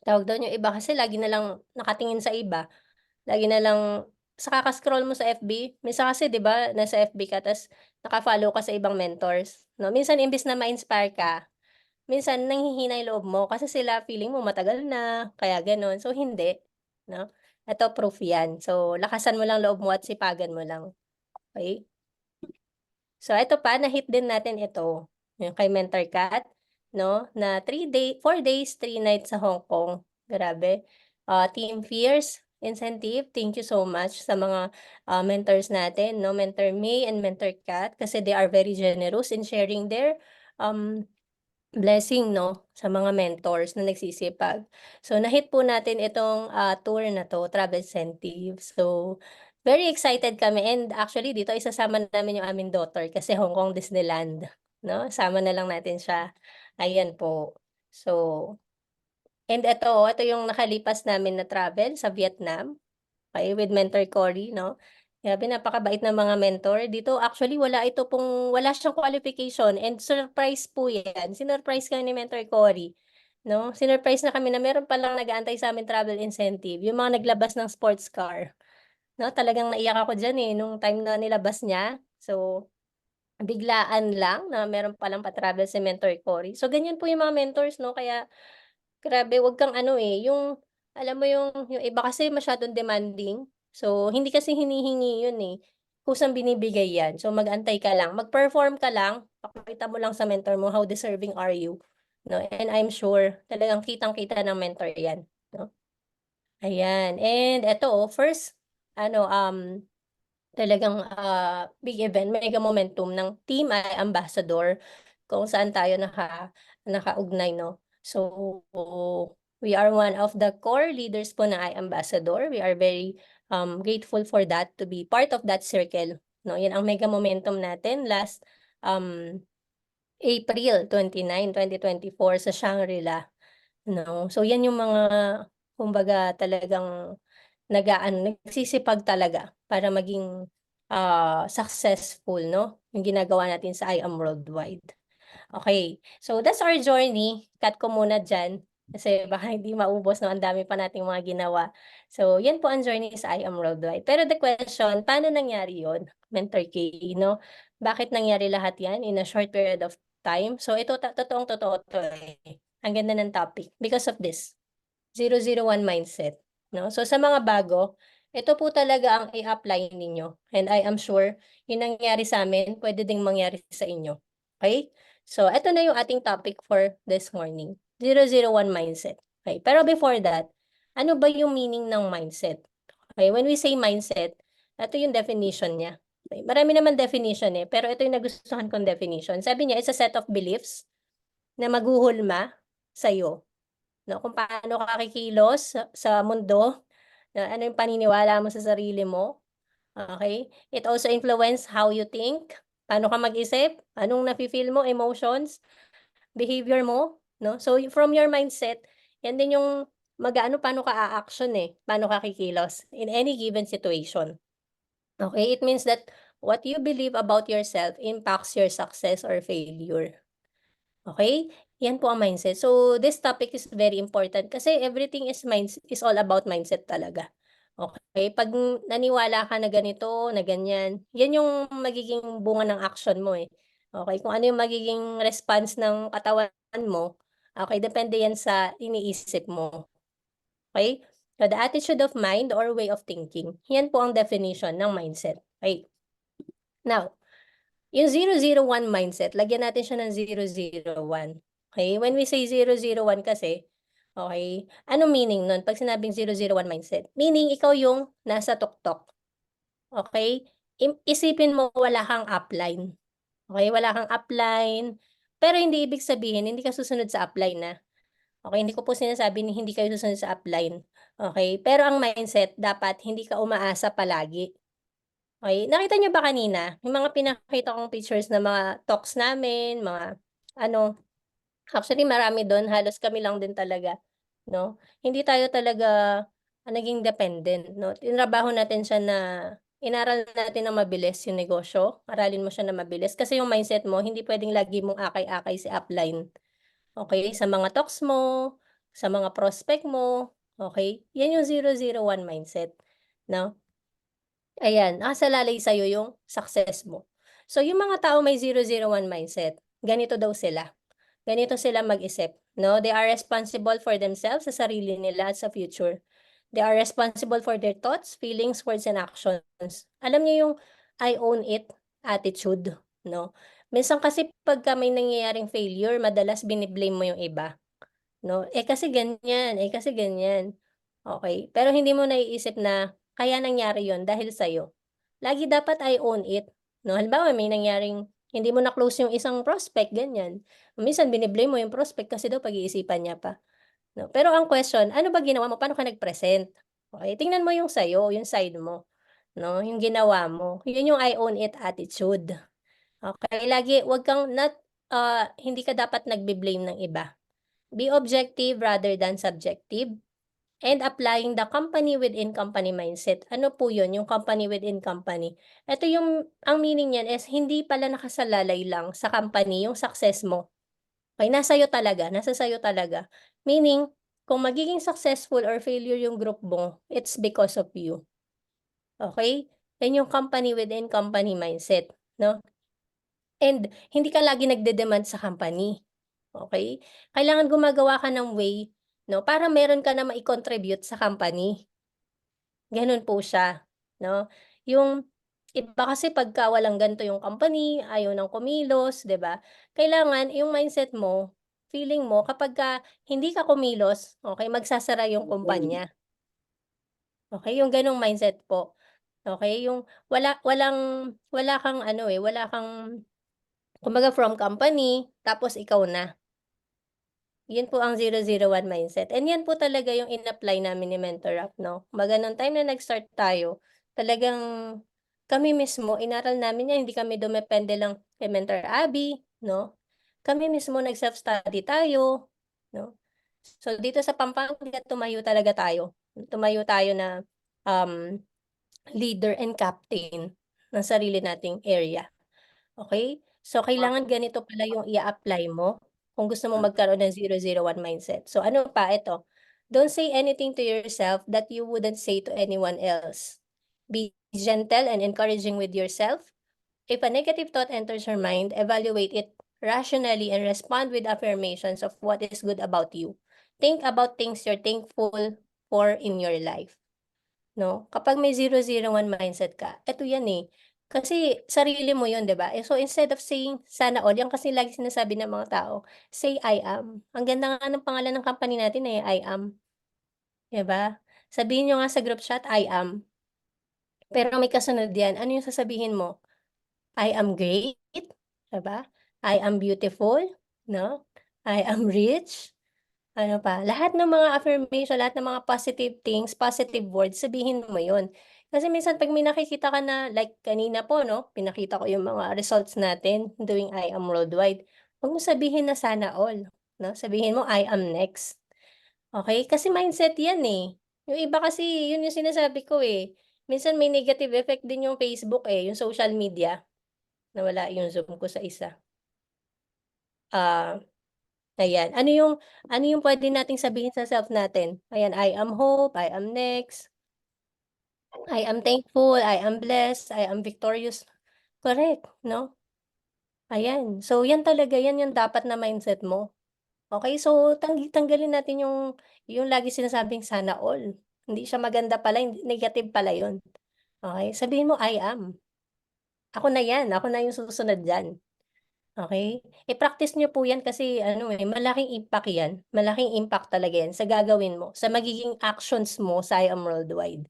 tawag dun, yung iba kasi lagi na lang nakatingin sa iba, lagi na lang sa kaka-scroll mo sa FB, minsan kasi 'di ba nasa FB ka ta's naka-follow ka sa ibang mentors 'no, minsan imbes na ma-inspire ka, minsan nanghihina yung loob mo kasi sila feeling mo matagal na, kaya gano'n. So hindi 'no, eto proof 'yan. So lakasan mo lang loob mo at sipagan mo lang, okey? So eto pa, na-hit din natin ito, yung kay Mentor Kat 'no, na 4 days, 3 nights sa Hong Kong, grabe. Team Fierce incentive, thank you so much sa mga, mentors natin 'no, Mentor May and Mentor Kat kasi they are very generous in sharing their, um, blessing 'no, sa mga mentors na nagsisipag. So na-hit po natin itong, tour na 'to, travel incentive. So, very excited kami and actually dito isasama namin yung aming daughter kasi Hong Kong Disneyland 'no, sama na lang natin siya, ayan po. So, and ito yung nakalipas namin na travel sa Vietnam. Okay, with Mentor Cory 'no. Grabe napakabait ng mga mentor. Dito actually wala siyang qualification and surprise po 'yan. Sinurprise kami ni Mentor Cory 'no. Sinurprise na kami na meron palang nag-aantay sa'min travel incentive, yung mga naglabas ng sports car 'no. Talagang naiyak ako diyan, nung time na nilabas niya. So, biglaan lang na meron palang pa-travel si Mentor Cory. So, ganyan po yung mga mentors 'no, kaya grabe, wag kang ano, yung alam mo yung iba kasi masyadong demanding. So, hindi kasi hinihingi yun, kusang binibigay yan. So, mag-antay ka lang, mag-perform ka lang, pakita mo lang sa mentor mo how deserving are you, 'no? And I'm sure talagang kitang-kita ng mentor yan, 'no? Ayan, and eto, first ano, talagang, big event, mega momentum ng Team I Ambassador kung saan tayo nakaugnay 'no. So, we are one of the core leaders po ng I Ambassador. We are very, grateful for that, to be part of that circle 'no. 'Yan ang mega momentum natin last, um April 29, 2024 sa Shangri-La, 'no. So yan yung mga kumbaga talagang nagsisipag talaga para maging, successful 'no, yung ginagawa natin sa I Am Worldwide. Okay, so that's our journey. Cut ko muna diyan kasi baka hindi maubos 'no, ang dami pa nating mga ginawa. So, 'yan po ang journey sa I Am Worldwide. Pero the question, paano nangyari 'yun, Mentor K, 'no? Bakit nangyari lahat 'yan in a short period of time? So, ito totoong-totoo 'to, eh. Ang ganda ng topic because of this. 001 mindset, 'no? So sa mga bago, ito po talaga ang i-apply ninyo and I am sure yung nangyari sa'min puwede ding mangyari sa inyo, okey? So eto na yung ating topic for this morning, 001 mindset, okey. Pero before that, ano ba yung meaning ng mindset? Okay, when we say mindset, eto yung definition niya. Okey, marami naman definition, eh, pero ito yung nagustuhan kong definition. Sabi niya, "It's a set of beliefs na maghuhulma sa'yo." 'No, kung paano ka kikilos sa mundo, na ano yung paniniwala mo sa sarili mo, okey? It also influence how you think, paano ka mag-isip, anong nafi-feel mo, emotions, behavior mo, 'no? So, from your mindset, yan din yung mag-aano paano ka a-action, eh, paano ka kikilos in any given situation, okey? It means that what you believe about yourself impacts your success or failure. Okay, yan po ang mindset. So, this topic is very important kasi everything is all about mindset talaga. Okay, 'pag naniwala ka na ganito, na ganyan, yan yung magiging bunga ng action mo, eh. Okay, kung ano yung magiging response ng katawan mo, okay, depende yan sa iniisip mo, okey? So, the attitude of mind or way of thinking, yan po ang definition ng mindset, okey? Now, yung 001 mindset, lagyan natin siya ng 001, okey? When we say 001 kasi, okey, anong meaning nun 'pag sinabing 001 mindset? Meaning ikaw yung nasa tuktok, okey? Isipin mo wala kang upline, okey? Wala kang upline, pero hindi ibig sabihin hindi ka susunod sa upline, okey? Hindi ko po sinasabing hindi kayo susunod sa upline, okey? Pero ang mindset dapat hindi ka umaasa palagi. Okey, nakita niyo ba kanina, yung mga pinakita kong pictures ng mga talks namin, mga ano, actually marami dun halos kami lang din talaga, 'no. Hindi tayo talaga, naging dependent 'no. Tinrabaho natin siya na inaral natin na mabilis yung negosyo, aralin mo siya na mabilis kasi yung mindset mo hindi puwedeng lagi mong akay-akay si upline, okey, sa mga talks mo, sa mga prospect mo, okey. Yan yung 001 mindset, 'no. Ayan, nakasalalay sa'yo yung success mo. So, yung mga taong may 001 mindset, ganito daw sila, ganito sila mag-isip, 'no? They are responsible for themselves, sa sarili nila at sa future. They are responsible for their thoughts, feelings, words, and actions. Alam niyo yung I own it attitude, 'no? Minsan kasi pagka may nangyayaring failure, madalas bini-blame mo yung iba. 'No, eh, kasi ganyan, eh, kasi ganyan. Okey, pero hindi mo naiisip na kaya nangyari yun dahil sa'yo. Lagi dapat I own it, 'no. Halimbawa may nangyaring hindi mo na-close yung isang prospect, ganyan. Minsan bine-blame mo yung prospect kasi daw pag-iisipan niya pa, 'no. Pero ang question, ano ba ginawa mo, paano ka nag-present? Okey, tingnan mo yung sa'yo, yung side mo, 'no, yung ginawa mo. Yun yung I own it attitude. Okey, lagi 'wag kang hindi ka dapat nagbe-blame ng iba. Be objective rather than subjective, and applying the company within company mindset. Ano po yun, yung company within company? Ito yung ang meaning niyan is hindi pala nakasalalay lang sa company yung success mo. Okey, nasa sa'yo talaga. Meaning, kung magiging successful or failure yung group mo, it's because of you, okey? Yan yung company within company mindset, 'no? And hindi ka lagi nagde-demand sa company, okey? Kailangan gumagawa ka ng way, 'no, para meron ka na mai-contribute sa company, gano'n po siya, 'no? Yung iba kasi pagka walang ganito yung company, ayaw ng kumilos, 'di ba? Kailangan yung mindset mo, feeling mo kapagka hindi ka kumilos, okey, magsasara yung kumpanya, okey? Yung gano'ng mindset po, okey? Yung wala kang ano, eh, wala kang kumbaga from company, tapos ikaw na. Yun po ang 001 mindset and yan po talaga yung in-apply namin ni Mentor Up 'no. Kumbaga nung time na nag-start tayo, talagang kami mismo inaral namin yan, hindi kami dumepende lang kay Mentor Abby 'no. kami mismo nag-self-study tayo, no? So, dito sa Pampanga, tumayo talaga tayo. Tumayo tayo na um, leader and captain ng sarili nating area. Okay? So, kailangan ganito pala yung i-apply mo kung gusto mong magkaroon ng 001 mindset. So, ano pa? Ito. Don't say anything to yourself that you wouldn't say to anyone else. Be gentle and encouraging with yourself. If a negative thought enters your mind, evaluate it rationally and respond with affirmations of what is good about you. Think about things you're thankful for in your life. No? Kapag may 001 mindset ka, eto yan eh. Kasi sarili mo yun, 'di ba? So instead of saying sana all, yan kasi lagi sinasabi ng mga tao, say I am. Ang ganda nga ng pangalan ng company natin eh, I am, 'di ba? Sabihin niyo nga sa group chat, I am. Pero may kasunod yan. Ano yung sasabihin mo? I am great, 'di ba? I am beautiful, no? I am rich. Ano pa, lahat ng mga affirmation, lahat ng mga positive things, positive words, sabihin mo yun. Kasi minsan 'pag may nakikita ka na like kanina po 'no, pinakita ko yung mga results natin doing I am worldwide. Wag mo sabihin na sana all, 'no, sabihin mo I am next, okey? Kasi mindset yan, eh. Yung iba kasi yun yung sinasabi ko, eh, minsan may negative effect din yung Facebook, eh, yung social media. Nawala yung Zoom ko sa isa. Ah, ayan. Ano yung puwede nating sabihin sa self natin? Ayan, I am hope, I am next, I am thankful, I am blessed, I am victorious. Correct, 'no? Ayan. So, yan talaga, yan yung dapat na mindset mo. Okey, so tanggalin natin yung lagi sinasabing sana all. Hindi siya maganda pala, negative pala yun. Okey, sabihin mo, I am. Ako na yan, ako na yung susunod diyan. Okey? I-practice niyo po 'yan kasi ano, eh, malaking impact 'yan, malaking impact talaga 'yan sa gagawin mo, sa magiging actions mo sa I Am Worldwide.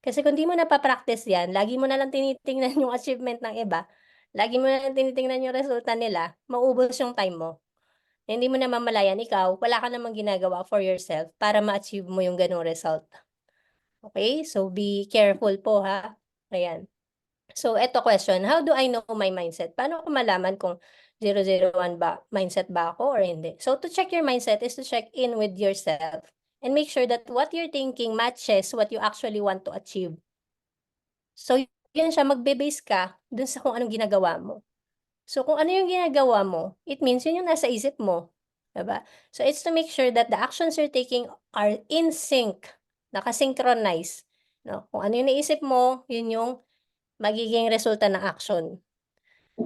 Kasi kung di mo napa-practice 'yan, lagi mo na lang tinitingnan yung achievement ng iba, lagi mo na lang tinitingnan yung resulta nila, mauubos yung time mo. Hindi mo namamalayan ikaw, wala ka namang ginagawa for yourself para ma-achieve mo yung gano'ng result. Okey? So, be careful po, ha. Ayan. So eto question, how do I know my mindset? Paano ko malaman kung 001 ba mindset ba ako or hindi? So to check your mindset is to check in with yourself and make sure that what you're thinking matches what you actually want to achieve. So yun siya, magbe-base ka dun sa kung anong ginagawa mo. So kung ano yung ginagawa mo, it means yun yung nasa isip mo, 'di ba? So it's to make sure that the actions you're taking are in sync, naka-synchronize, 'no? Kung ano yung naisip mo, yun yung magiging resulta ng action.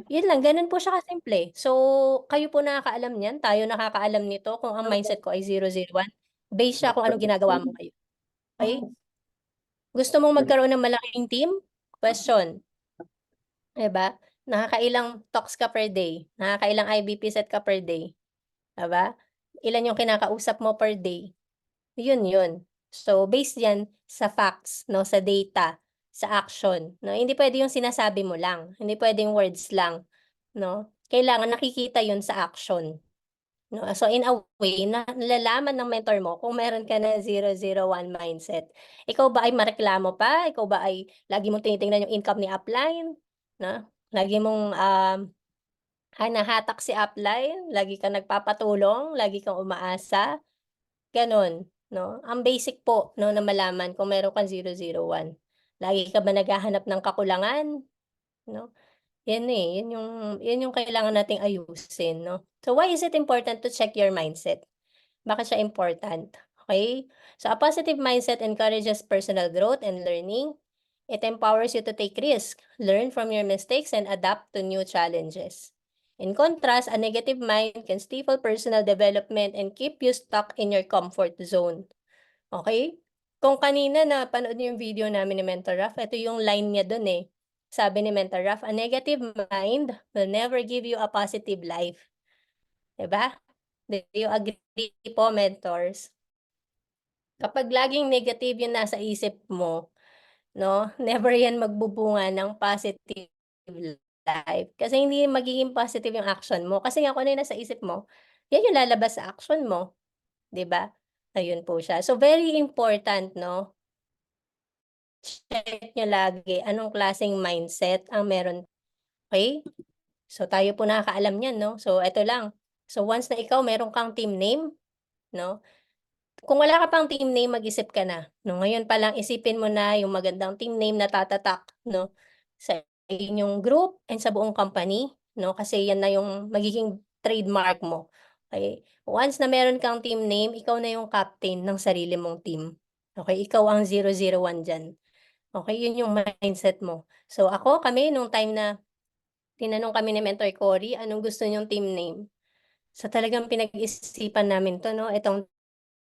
Yun lang, gano'n po siya kasimple. So, kayo po nakakaalam niyan, tayo nakakaalam nito kung ang mindset ko ay 001, base siya kung anong ginagawa mo ngayon, okey? Gusto mong magkaroon ng malaking team? Question, 'di ba? Nakakailang talks ka per day? Nakakailang IBP set ka per day? 'Di ba? Ilan yung kinakausap mo per day? Yun. So, based yan sa facts 'no, sa data, sa action 'no. Hindi puwede yung sinasabi mo lang, hindi puwedeng words lang 'no. Kailangan nakikita yun sa action 'no. So, in a way na nalalaman ng mentor mo kung meron ka ng 001 mindset. Ikaw ba ay mareklamo pa? Ikaw ba ay lagi mong tinitingnan yung income ni upline 'no, lagi mong, hinahatak si upline, lagi kang nagpapatulong, lagi kang umaasa? Gano'n, 'no? Ang basic po 'no, na malaman kung meron kang 001. Lagi ka ba naghahanap ng kakulangan, 'no? 'Yan, eh, 'yun yung kailangan nating ayusin, 'no? So, why is it important to check your mindset? Bakit siya important, okey? So, a positive mindset encourages personal growth and learning. It empowers you to take risk, learn from your mistakes, and adapt to new challenges. In contrast, a negative mind can stifle personal development and keep you stuck in your comfort zone. Okay? Kung kanina napanood niyo yung video namin ni Mentor Raf, ito yung line niya dun, eh. Sabi ni Mentor Raf, "A negative mind will never give you a positive life." 'Di ba? Do you agree po, mentors? Kapag laging negative yung nasa isip mo, 'no, never yan magbubunga ng positive life. Kasi hindi magiging positive yung action mo. Kasi nga kung ano yung nasa isip mo, yan yung lalabas sa action mo, 'di ba? Ayun po siya. So very important 'no, check niyo lagi anong klaseng mindset ang meron, okey? So tayo po nakakaalam niyan 'no. So eto lang. So once na ikaw meron kang team name, 'no, kung wala ka pang team name mag-isip ka na, 'no, ngayon pa lang isipin mo na yung magandang team name na tatatak, 'no, sa inyong group and sa buong company, 'no, kasi yan na yung magiging trademark mo, okey? Once na meron kang team name, ikaw na yung captain ng sarili mong team, okey? Ikaw ang 001 diyan, okey? Yun yung mindset mo. So kami nung time na tinanong kami ni Mentor Cory, "Anong gusto niyong team name?" So talagang pinag-isipan namin 'to 'no, itong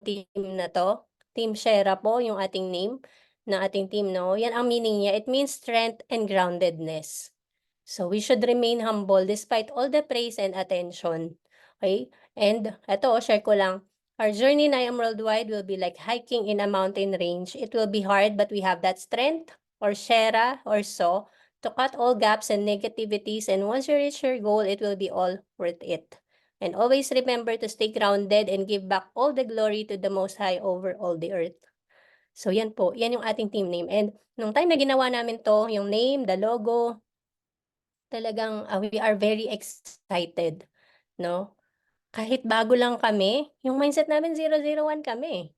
team na 'to, Team Shera po yung ating name ng ating team 'no, yan ang meaning niya, it means strength and groundedness. So we should remain humble despite all the praise and attention, okay? And eto, share ko lang, our journey in I Am Worldwide will be like hiking in a mountain range. It will be hard but we have that strength or Shera or so to cut all gaps and negativities, and once you reach your goal, it will be all worth it. And always remember to stay grounded and give back all the glory to the Most High over all the earth. So yan po, yan yung ating team name. And nung time na ginawa namin 'to, yung name, the logo, talagang, we are very excited, 'no? Kahit bago lang kami, yung mindset namin 001 kami.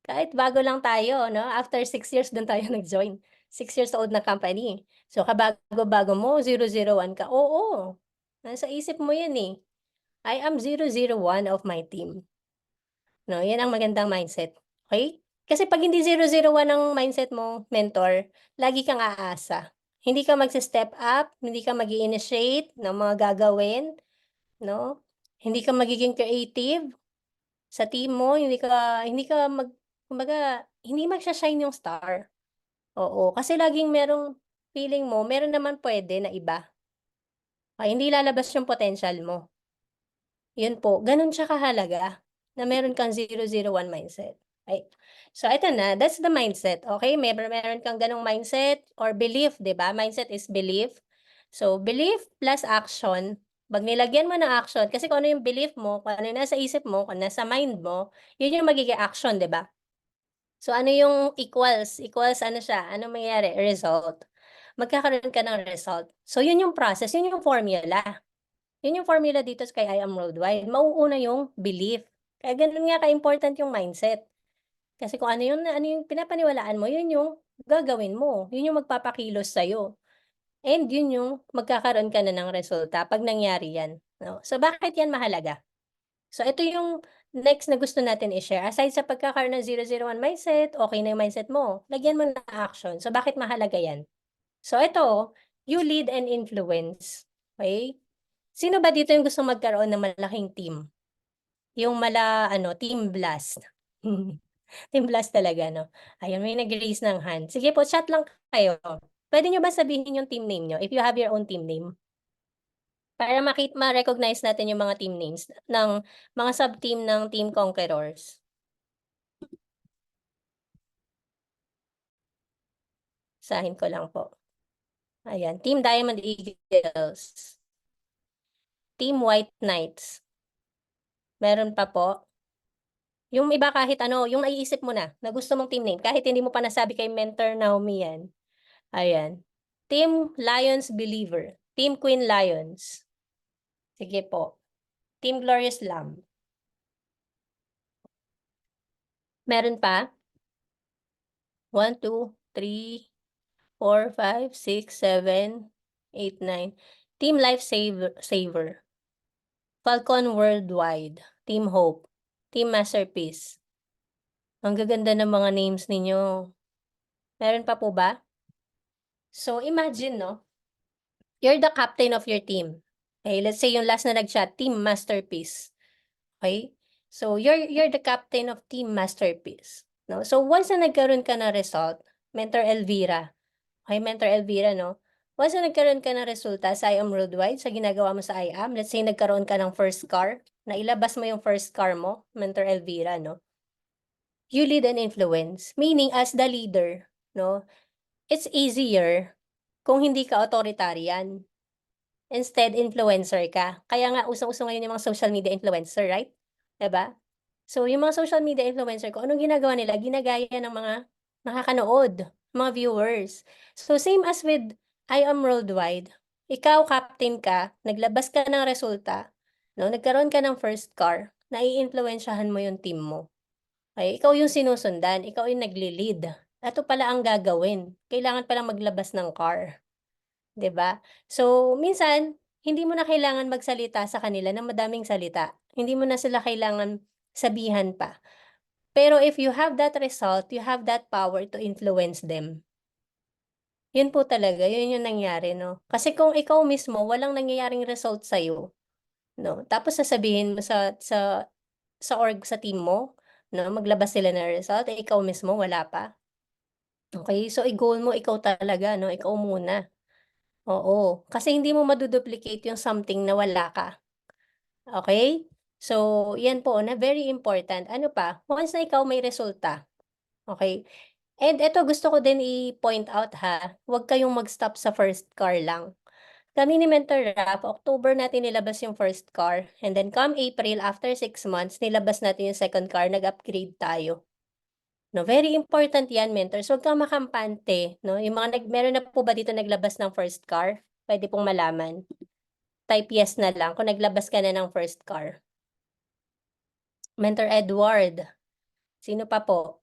Kahit bago lang tayo 'no, after 6 years dun tayo nag-join, 6 years old na company. So kabago-bago mo 001 ka, oo, nasa isip mo yan, eh. I am 001 of my team. 'No, 'yan ang magandang mindset, okey? Kasi 'pag hindi 001 ang mindset mo, mentor, lagi kang aasa. Hindi ka magse-step up, hindi ka mag-i-initiate ng mga gagawin, 'no? Hindi ka magiging creative sa team mo, hindi ka kumbaga hindi magsha-shine yung star, oo. Kasi laging merong feeling mo meron naman puwede na iba, ay hindi lalabas yung potential mo. Yun po, gano'n siya kahalaga na meron kang 001 mindset. Ay, so eto na, that's the mindset, okey? Meron kang gano'ng mindset or belief, 'di ba? Mindset is belief. So, belief plus action, 'pag nilagyan mo ng action kasi kung ano yung belief mo, kung ano yung nasa isip mo, kung nasa mind mo, yun yung magiging action, 'di ba? So, ano yung equals? Equals ano siya, anong mangyayari? Result. Magkakaroon ka ng result. So, yun yung process, yun yung formula. Yun yung formula dito sa kay I Am Worldwide, mauuna yung belief. Kaya gano'n nga ka-important yung mindset. Kasi kung ano yung pinapaniwalaan mo, yun yung gagawin mo, yun yung magpapakilos sa'yo, and yun yung magkakaroon ka na ng resulta 'pag nangyari yan, 'no. So, bakit yan mahalaga? So, ito yung next na gusto natin i-share, aside sa pagkakaroon ng 001 mindset, okey na yung mindset mo, lagyan mo ng action. So, bakit mahalaga yan? So, ito, you lead and influence, okey? Sino ba dito yung gustong magkaroon ng malaking team? Yung Team Blast. Team Blast talaga 'no? Ayun, may nag-raise ng hand. Sige po, chat lang kayo. Puwede niyo ba sabihin yung team name niyo, if you have your own team name? Para ma-recognize natin yung mga team names ng mga sub-team ng Team Conquerors. Basahin ko lang po. Ayan, Team Diamond Eagles, Team White Knights, meron pa po. Yung iba kahit ano, yung naiisip mo na gusto mong team name kahit hindi mo pa nasabi kay Mentor Naomi yan, ayan. Team Lions Believer, Team Queen Lions, sige po. Team Glorious Lamb, meron pa? 1, 2, 3, 4, 5, 6, 7, 8, 9. Team Saver, Falcon Worldwide, Team Hope, Team Masterpiece. Ang gaganda ng mga names ninyo. Meron pa po ba? So imagine 'no, you're the captain of your team. Okay, let's say yung last na nag-chat, Team Masterpiece. Okay? So you're the captain of Team Masterpiece, 'no? So once na nagkaroon ka ng result, Mentor Elvira, okay, Mentor Elvira 'no, once na nagkaroon ka ng resulta sa I Am Worldwide, sa ginagawa mo sa I Am, let's say nagkaroon ka ng first car, nailabas mo yung first car mo, Mentor Elvira 'no, you lead and influence. Meaning as the leader 'no, it's easier kung hindi ka authoritarian. Instead, influencer ka. Kaya nga usong-uso ngayon yung mga social media influencer, right? 'Di ba? So, yung mga social media influencer ko, anong ginagawa nila? Ginagaya ng mga nakakanood, mga viewers. So, same as with I Am Worldwide, ikaw captain ka, naglabas ka ng resulta, 'no? Nagkaroon ka ng first car, naiimpluwensyahan mo yung team mo. Ay, ikaw yung sinusundan, ikaw yung nagle-lead. Eto pala ang gagawin, kailangan palang maglabas ng car, 'di ba? So, minsan hindi mo na kailangan magsalita sa kanila ng madaming salita, hindi mo na sila kailangan sabihan pa. Pero if you have that result, you have that power to influence them. Yun po talaga, yun yung nangyari 'no. Kasi kung ikaw mismo walang nangyayaring result sa'yo 'no, tapos sasabihin mo sa org sa team mo 'no, maglabas sila ng result, eh, ikaw mismo wala pa. Okey, so i-goal mo ikaw talaga 'no, ikaw muna. Oo, kasi hindi mo madu-duplicate yung something na wala ka, okey? So, yan po na very important. Ano pa, once na ikaw may resulta, okey? And eto gusto ko din i-point out ha, huwag kayong mag-stop sa first car lang. Kami ni Mentor Rap, October natin nilabas yung first car, and then come April, after 6 months, nilabas natin yung second car, nag-upgrade tayo. 'No, very important 'yan mentors, huwag kang makampante 'no, yung mga meron na po ba dito naglabas ng first car? Puwede pong malaman. Type yes na lang kung naglabas ka na ng first car. Mentor Edward, sino pa po?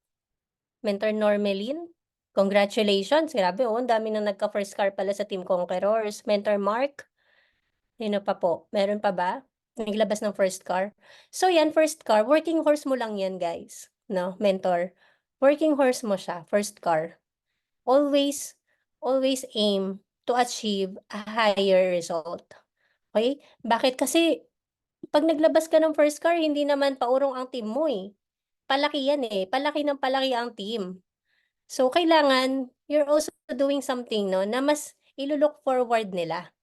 Mentor Normeline? Congratulations, grabe, ang dami ng nagka-first car pala sa Team Conquerors. Mentor Mark? Sino pa po? Meron pa ba? Naglabas ng first car? So 'yan, first car, working horse mo lang 'yan guys, 'no, mentor. Working horse mo siya, first car. Always, always aim to achieve a higher result, okey? Bakit? Kasi 'pag naglabas ka ng first car hindi naman paurong ang team mo, eh. Palaki yan, eh, palaki ng palaki ang team. So, kailangan you're also doing something 'no, na mas ilu-look forward nila.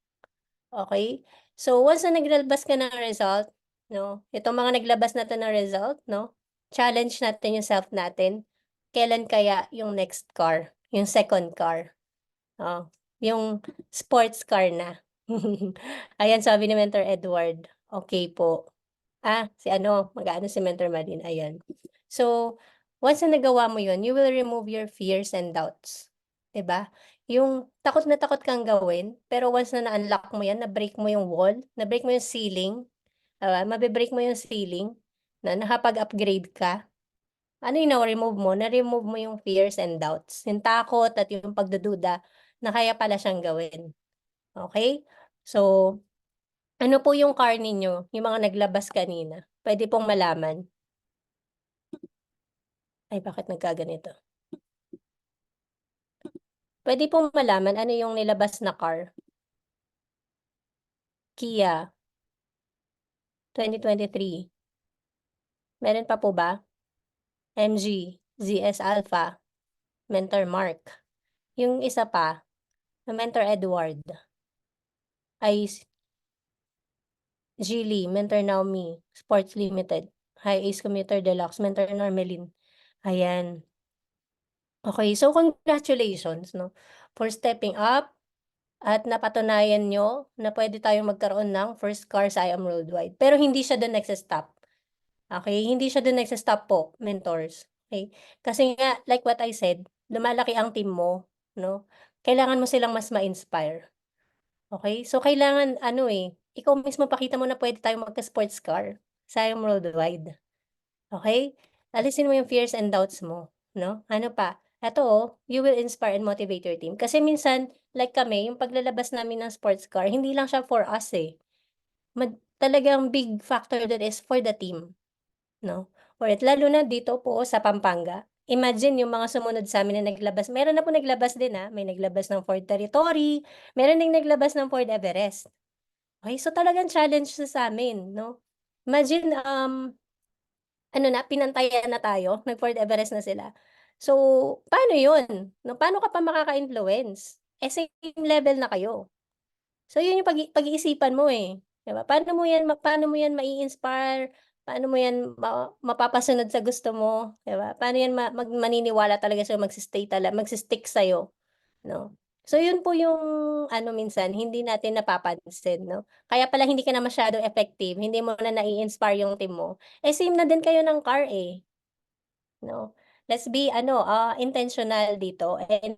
Okey? So, once na naglabas ka ng result 'no, itong mga naglabas na 'to ng result 'no, challenge natin yung self natin. Kailan kaya yung next car, yung second car? Oh, yung sports car na. Ayan, sabi ni Mentor Edward, okey po. Si ano, mag-aano si Mentor Marin, ayan. So, once na nagawa mo yun, you will remove your fears and doubts, 'di ba? Yung takot na takot kang gawin, pero once na na-unlock mo yan, na-break mo yung wall, na-break mo yung ceiling, mabe-break mo yung ceiling, na nakapag-upgrade ka, ano yung na-remove mo, na-remove mo yung fears and doubts, yung takot at yung pagdududa na kaya pala siyang gawin, okey? So, ano po yung car ninyo, yung mga naglabas kanina? Puwede pong malaman? Ay, bakit nagkaganito? Puwede pong malaman ano yung nilabas na car? Kia, 2023. Meron pa po ba? MG, ZS Alpha, Mentor Mark. Yung isa pa, na Mentor Edward, ay Geely, Mentor Naomi, Sports Limited, High Ace Commuter Deluxe, Mentor Normelin. Ayan. Okay, so congratulations 'no, for stepping up at napatunayan niyo na puwede tayong magkaroon ng first car sa I Am Worldwide. Pero hindi siya dun nagse-stop, okey? Hindi siya dun nagse-stop po, mentors, okey? Kasi nga like what I said, lumalaki ang team mo 'no, kailangan mo silang mas ma-inspire, okey? So kailangan ano, ikaw mismo pakita mo na puwede tayong magka-sports car sa I Am Worldwide. Okey? Alisin mo yung fears and doubts mo, 'no? Ano pa, eto, you will inspire and motivate your team. Kasi minsan, like kami, yung paglalabas namin ng sports car, hindi lang siya for us, eh. Talagang big factor dun is for the team, 'no? Or lalo na dito po sa Pampanga. Imagine yung mga sumunod sa'min na naglabas, meron na po naglabas din, may naglabas ng Ford Territory, meron ding naglabas ng Ford Everest. Okey, so talagang challenge siya sa'min, 'no? Imagine, ano na, pinantayan na tayo, nag-Fort Everest na sila. So, paano yun, 'no, paano ka pa makaka-influence? Eh, same level na kayo. So, yun yung pag-iisipan mo, 'di ba? Paano mo yan mai-inspire, paano mo yan mapapasunod sa gusto mo, 'di ba? Paano yan maniniwala talaga sa'yo, magsi-stick sa'yo, 'no? So, yun po yung ano minsan hindi natin napapansin, 'no? Kaya pala hindi ka na masyadong effective, hindi mo na nai-inspire yung team mo, eh, same na din kayo ng car, 'no? Let's be ano, intentional dito and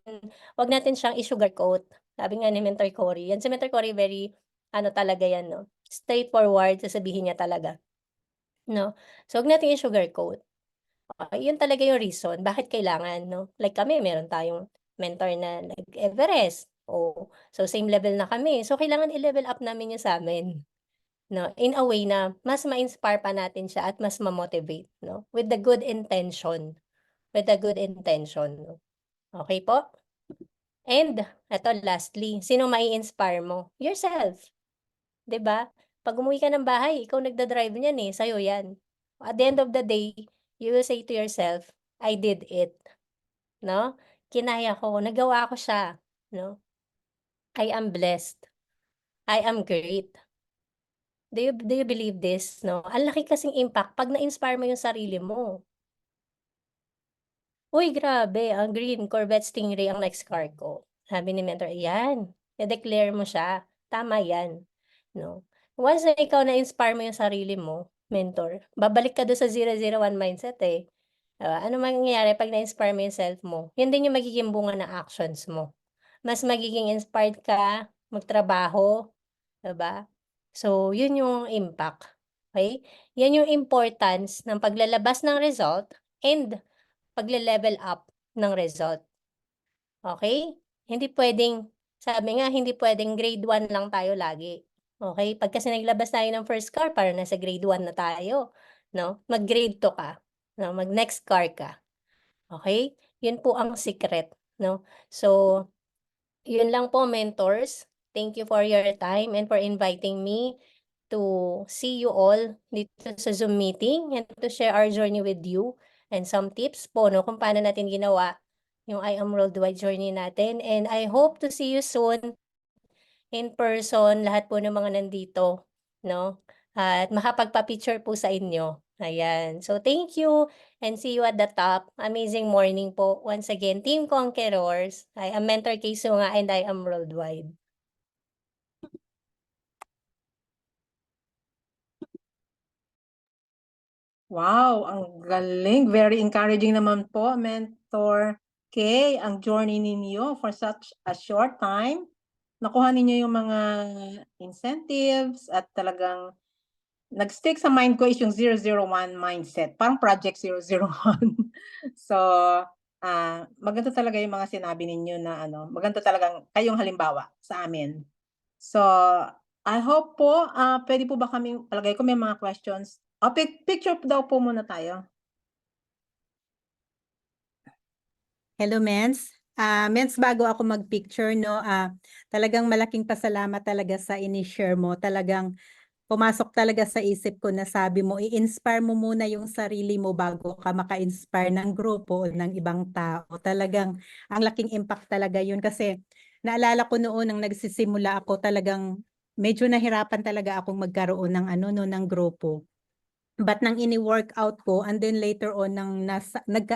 'wag natin siyang i-sugarcoat. Sabi nga ni Mentor Cory, yan si Mentor Cory very ano talaga yan 'no, straightforward, sasabihin niya talaga, no? So, huwag nating i-sugarcoat. Yun talaga yung reason bakit kailangan, no? Like kami, meron tayong mentor na nag-Everest. So same level na kami. So, kailangan i-level up namin yung sa'min, no? In a way na mas ma-inspire pa natin siya at mas ma-motivate, no? With the good intention. With the good intention, no? Okey po? And eto lastly, sinong mai-inspire mo? Yourself, 'di ba? 'Pag umuwi ka ng bahay ikaw nagda-drive niyan, eh, sa'yo 'yan. At the end of the day, you will say to yourself, "I did it." 'No? Kinaya ko, nagawa ko siya, 'no? I am blessed. I am great. Do you believe this, 'no? Ang laki kasing impact 'pag na-inspire mo yung sarili mo. "Uy, grabe ang green Corvette Stingray ang next car ko." Sabi ni mentor, "Yan, i-declare mo siya, tama 'yan." 'No? Once na ikaw na-inspire mo yung sarili mo, mentor, babalik ka dun sa 001 mindset, eh. Ano mangyayari 'pag na-inspire mo yung self mo, yun din yung magiging bunga ng actions mo. Mas magiging inspired ka magtrabaho, 'di ba? So, yun yung impact, okey? Yan yung importance ng paglalabas ng result and pagle-level up ng result, okey? Hindi puwedeng sabi nga hindi puwedeng grade 1 lang tayo lagi, okey? 'Pag kasi naglabas tayo ng first car parang nasa grade 1 na tayo, 'no? Mag-grade 2 ka, 'no, mag-next car ka, okey? Yun po ang secret, 'no? So, yun lang po mentors. Thank you for your time and for inviting me to see you all dito sa Zoom meeting and to share our journey with you and some tips po 'no, kung paano natin ginawa yung I Am Worldwide journey natin. And I hope to see you soon in person, lahat po ng mga nandito 'no, at makapagpa-picture po sa inyo, ayan. So thank you and see you at the top. Amazing morning po. Once again, Team Conquerors, I am Mentor Kay Sunga and I am Worldwide. Wow, ang galing. Very encouraging naman po, Mentor Kay, ang journey ninyo for such a short time. Nakuha ninyo yung mga incentives at talagang nag-stick sa mind ko is yung 001 mindset, parang Project 001. So, maganda talaga yung mga sinabi ninyo na ano, maganda talagang kayong halimbawa sa amin. So, I hope po, puwede po ba kaming palagay ko may mga questions. Picture daw po muna tayo. Hello, Mens. Mens, bago ako mag-picture 'no, talagang malaking pasalamat talaga sa ini-share mo. Talagang pumasok talaga sa isip ko na sabi mo, i-inspire mo muna yung sarili mo bago ka maka-inspire ng grupo o ng ibang tao. Talagang ang laking impact talaga yun kasi naalala ko noon nang nagsisimula ako, talagang medyo nahirapan talaga akong magkaroon ng ano 'no, ng grupo. But nang ini-workout ko and then later on nang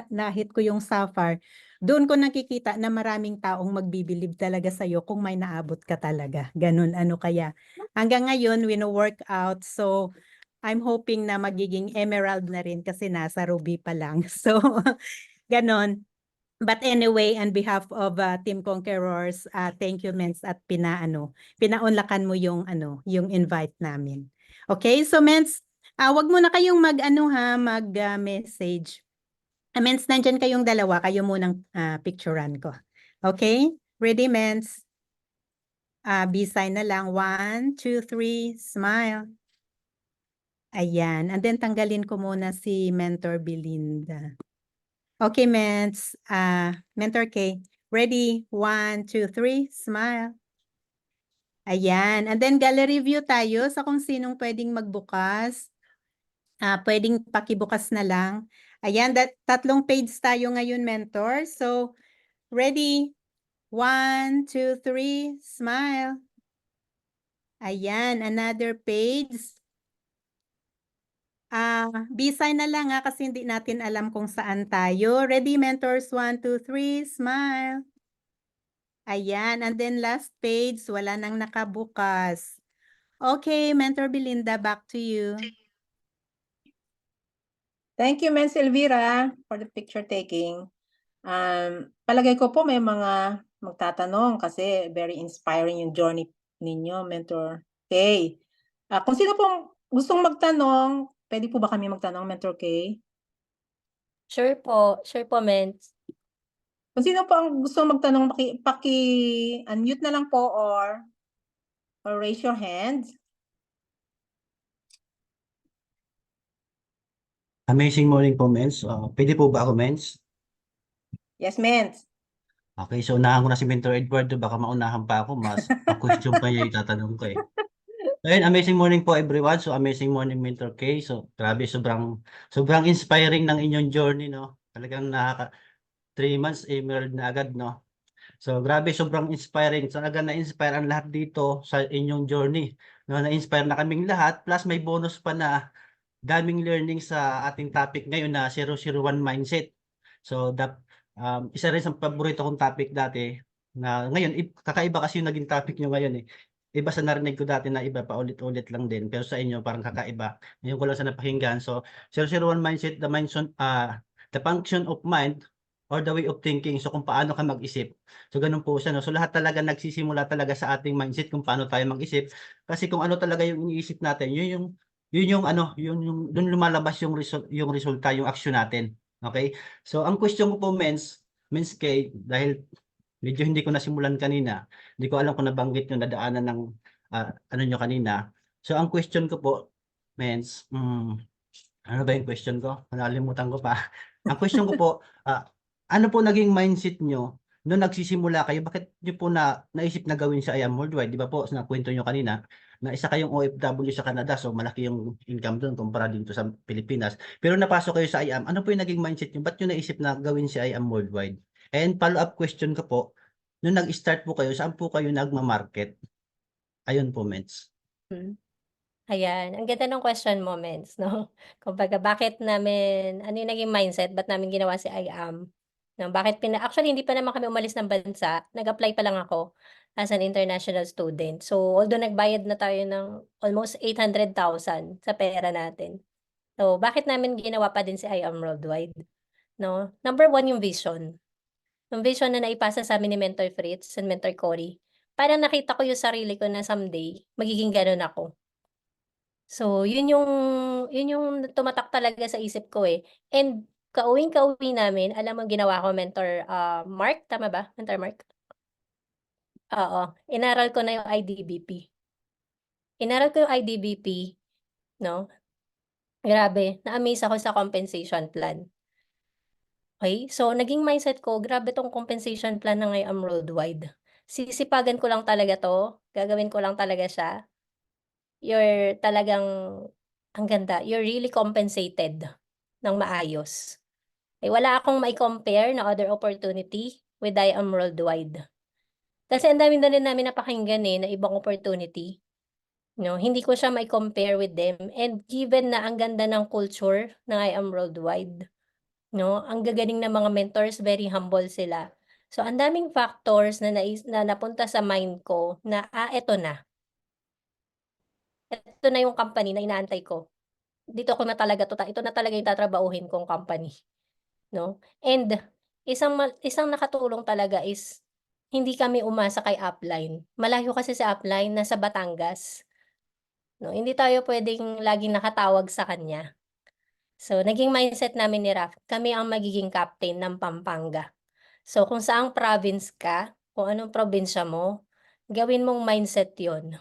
na-hit ko yung Sapphire, doon ko nakikita na maraming taong magbibilib talaga sa'yo kung may naabot ka talaga, gano'n. Ano kaya hanggang ngayon wino-workout, so I'm hoping na magiging emerald na rin kasi nasa ruby pa lang. So gano'n. But anyway, on behalf of, Team Conquerors, thank you Mens at pinaunlakan mo yung ano, yung invite namin. Okay, so Mens, 'wag muna kayong mag-ano ha, message. Mens, nandiyan kayong dalawa, kayo munang, picturan ko. Okay? Ready, Mens? B-sign na lang. 1, 2, 3, smile. Ayan, and then tanggalin ko muna si Mentor Belinda. Okay, Mens. Mentor K. Ready? 1, 2, 3, smile. Ayan, and then gallery view tayo sa kung sinong puwedeng magbukas. Puwedeng pakibukas na lang. Ayan, tatlong page tayo ngayon, Mentor. So, ready? 1, 2, 3, smile. Ayan, another page. B-sign na lang kasi hindi natin alam kung saan tayo. Ready, Mentors? 1, 2, 3, smile. Ayan, and then last page, wala nang nakabukas. Okay, Mentor Belinda, back to you. Thank you, Mens Elvira, for the picture taking. Palagay ko po may mga magtatanong kasi very inspiring yung journey ninyo, Mentor Kay. Kung sino pong gustong magtanong, pwede po ba kami magtanong, Mentor K? Sure po, Mens. Kung sino po ang gustong magtanong, paki-unmute na lang po or raise your hand. Amazing morning po, Mens. Pwede po ba ako, Mens? Yes, Mens. Okay, so unahan ko na si Mentor Edwardo. Baka maunahan pa ako. Mas pa-question pa niya yung tatanong ko eh. So, ayun, amazing morning po everyone. So, amazing morning, Mentor K. So, grabe, sobrang inspiring ng inyong journey, no? Talagang 3 months emerald na agad, no? So, grabe, sobrang inspiring. Talaga na-inspire ang lahat dito sa inyong journey. No, na-inspire na kaming lahat. Plus, may bonus pa na daming learning sa ating topic ngayon na 001 mindset. So, isa rin sa paborito kong topic dati na ngayon, kakaiba kasi yung naging topic nyo ngayon eh. Iba sa narinig ko dati na iba, paulit-ulit lang din. Pero sa inyo, parang kakaiba. Ngayon ko lang sa napakinggan. So, 001 mindset, the function of mind or the way of thinking. So, kung paano ka mag-isip. So, ganun po siya. No? So, lahat talaga nagsisimula talaga sa ating mindset kung paano tayo mag-isip. Kasi kung ano talaga yung iniisip natin, doon lumalabas yung resulta, yung action natin. Okay? So, ang question ko po, Mens K, dahil medyo hindi ko nasimulan kanina, hindi ko alam kung nabanggit yung nadaanan ng ano nyo kanina. So, ang question ko po, Mens, ano ba yung question ko? Nakalimutan ko pa. Ang question ko po, ano po naging mindset nyo nung nagsisimula kayo? Bakit nyo po naisip na gawin sa I Am Worldwide? Di ba po, sa nakwento nyo kanina, na isa kayong OFW sa Canada, so malaki yung income doon kumpara dito sa Pilipinas. Pero napasok kayo sa I Am, ano po yung naging mindset nyo? Ba't nyo naisip na gawin si I Am Worldwide? And follow-up question ko po, nung nag-start po kayo, saan po kayo nagma-market? Ayun po, Mens. Ayan, ang ganda ng question mo, Mens, no? Kumbaga, bakit namin, ano yung naging mindset, ba't namin ginawa si I Am? No, actually, hindi pa naman kami umalis ng bansa. Nag-apply pa lang ako as an international student. So, although nagbayad na tayo ng almost 800,000 sa pera natin. So, bakit namin ginawa pa din si I Am Worldwide? No? Number one, yung vision. Yung vision na naipasa sa amin ni Mentor Fritz and Mentor Cory. Parang nakita ko yung sarili ko na someday, magiging ganun ako. So, yun yung tumatak talaga sa isip ko eh. And kauwing-kauwi namin, alam mo ginawa ko, Mentor Mark, tama ba? Mentor Mark? Oo, inaral ko na yung IDBP. Inaral ko yung IDBP, no? Grabe, na-amaze ako sa compensation plan. Okay, so naging mindset ko, grabe tong compensation plan ng I Am Worldwide. Sisipagan ko lang talaga to, gagawin ko lang talaga siya. You're talagang, ang ganda, you're really compensated ng maayos. Eh, wala akong mai-compare na other opportunity with I Am Worldwide. Kasi ang dami na rin namin napakinggan na ibang opportunity. No, hindi ko siya mai-compare with them. And given na ang ganda ng culture ng I Am Worldwide, no, ang gagaling ng mga mentors, very humble sila. So, ang daming factors na napunta sa mind ko na, eto na. Ito na yung company na inaantay ko. Ito na talaga yung tatrabahuhin kong company, no? And isang nakatulong talaga is hindi kami umasa kay Upline. Malayo kasi si Upline, nasa Batangas, no? Hindi tayo pwedeng laging nakatawag sa kanya. So, naging mindset namin ni Raf, kami ang magiging captain ng Pampanga. So, kung saang province ka, kung anong probinsya mo, gawin mong mindset yon.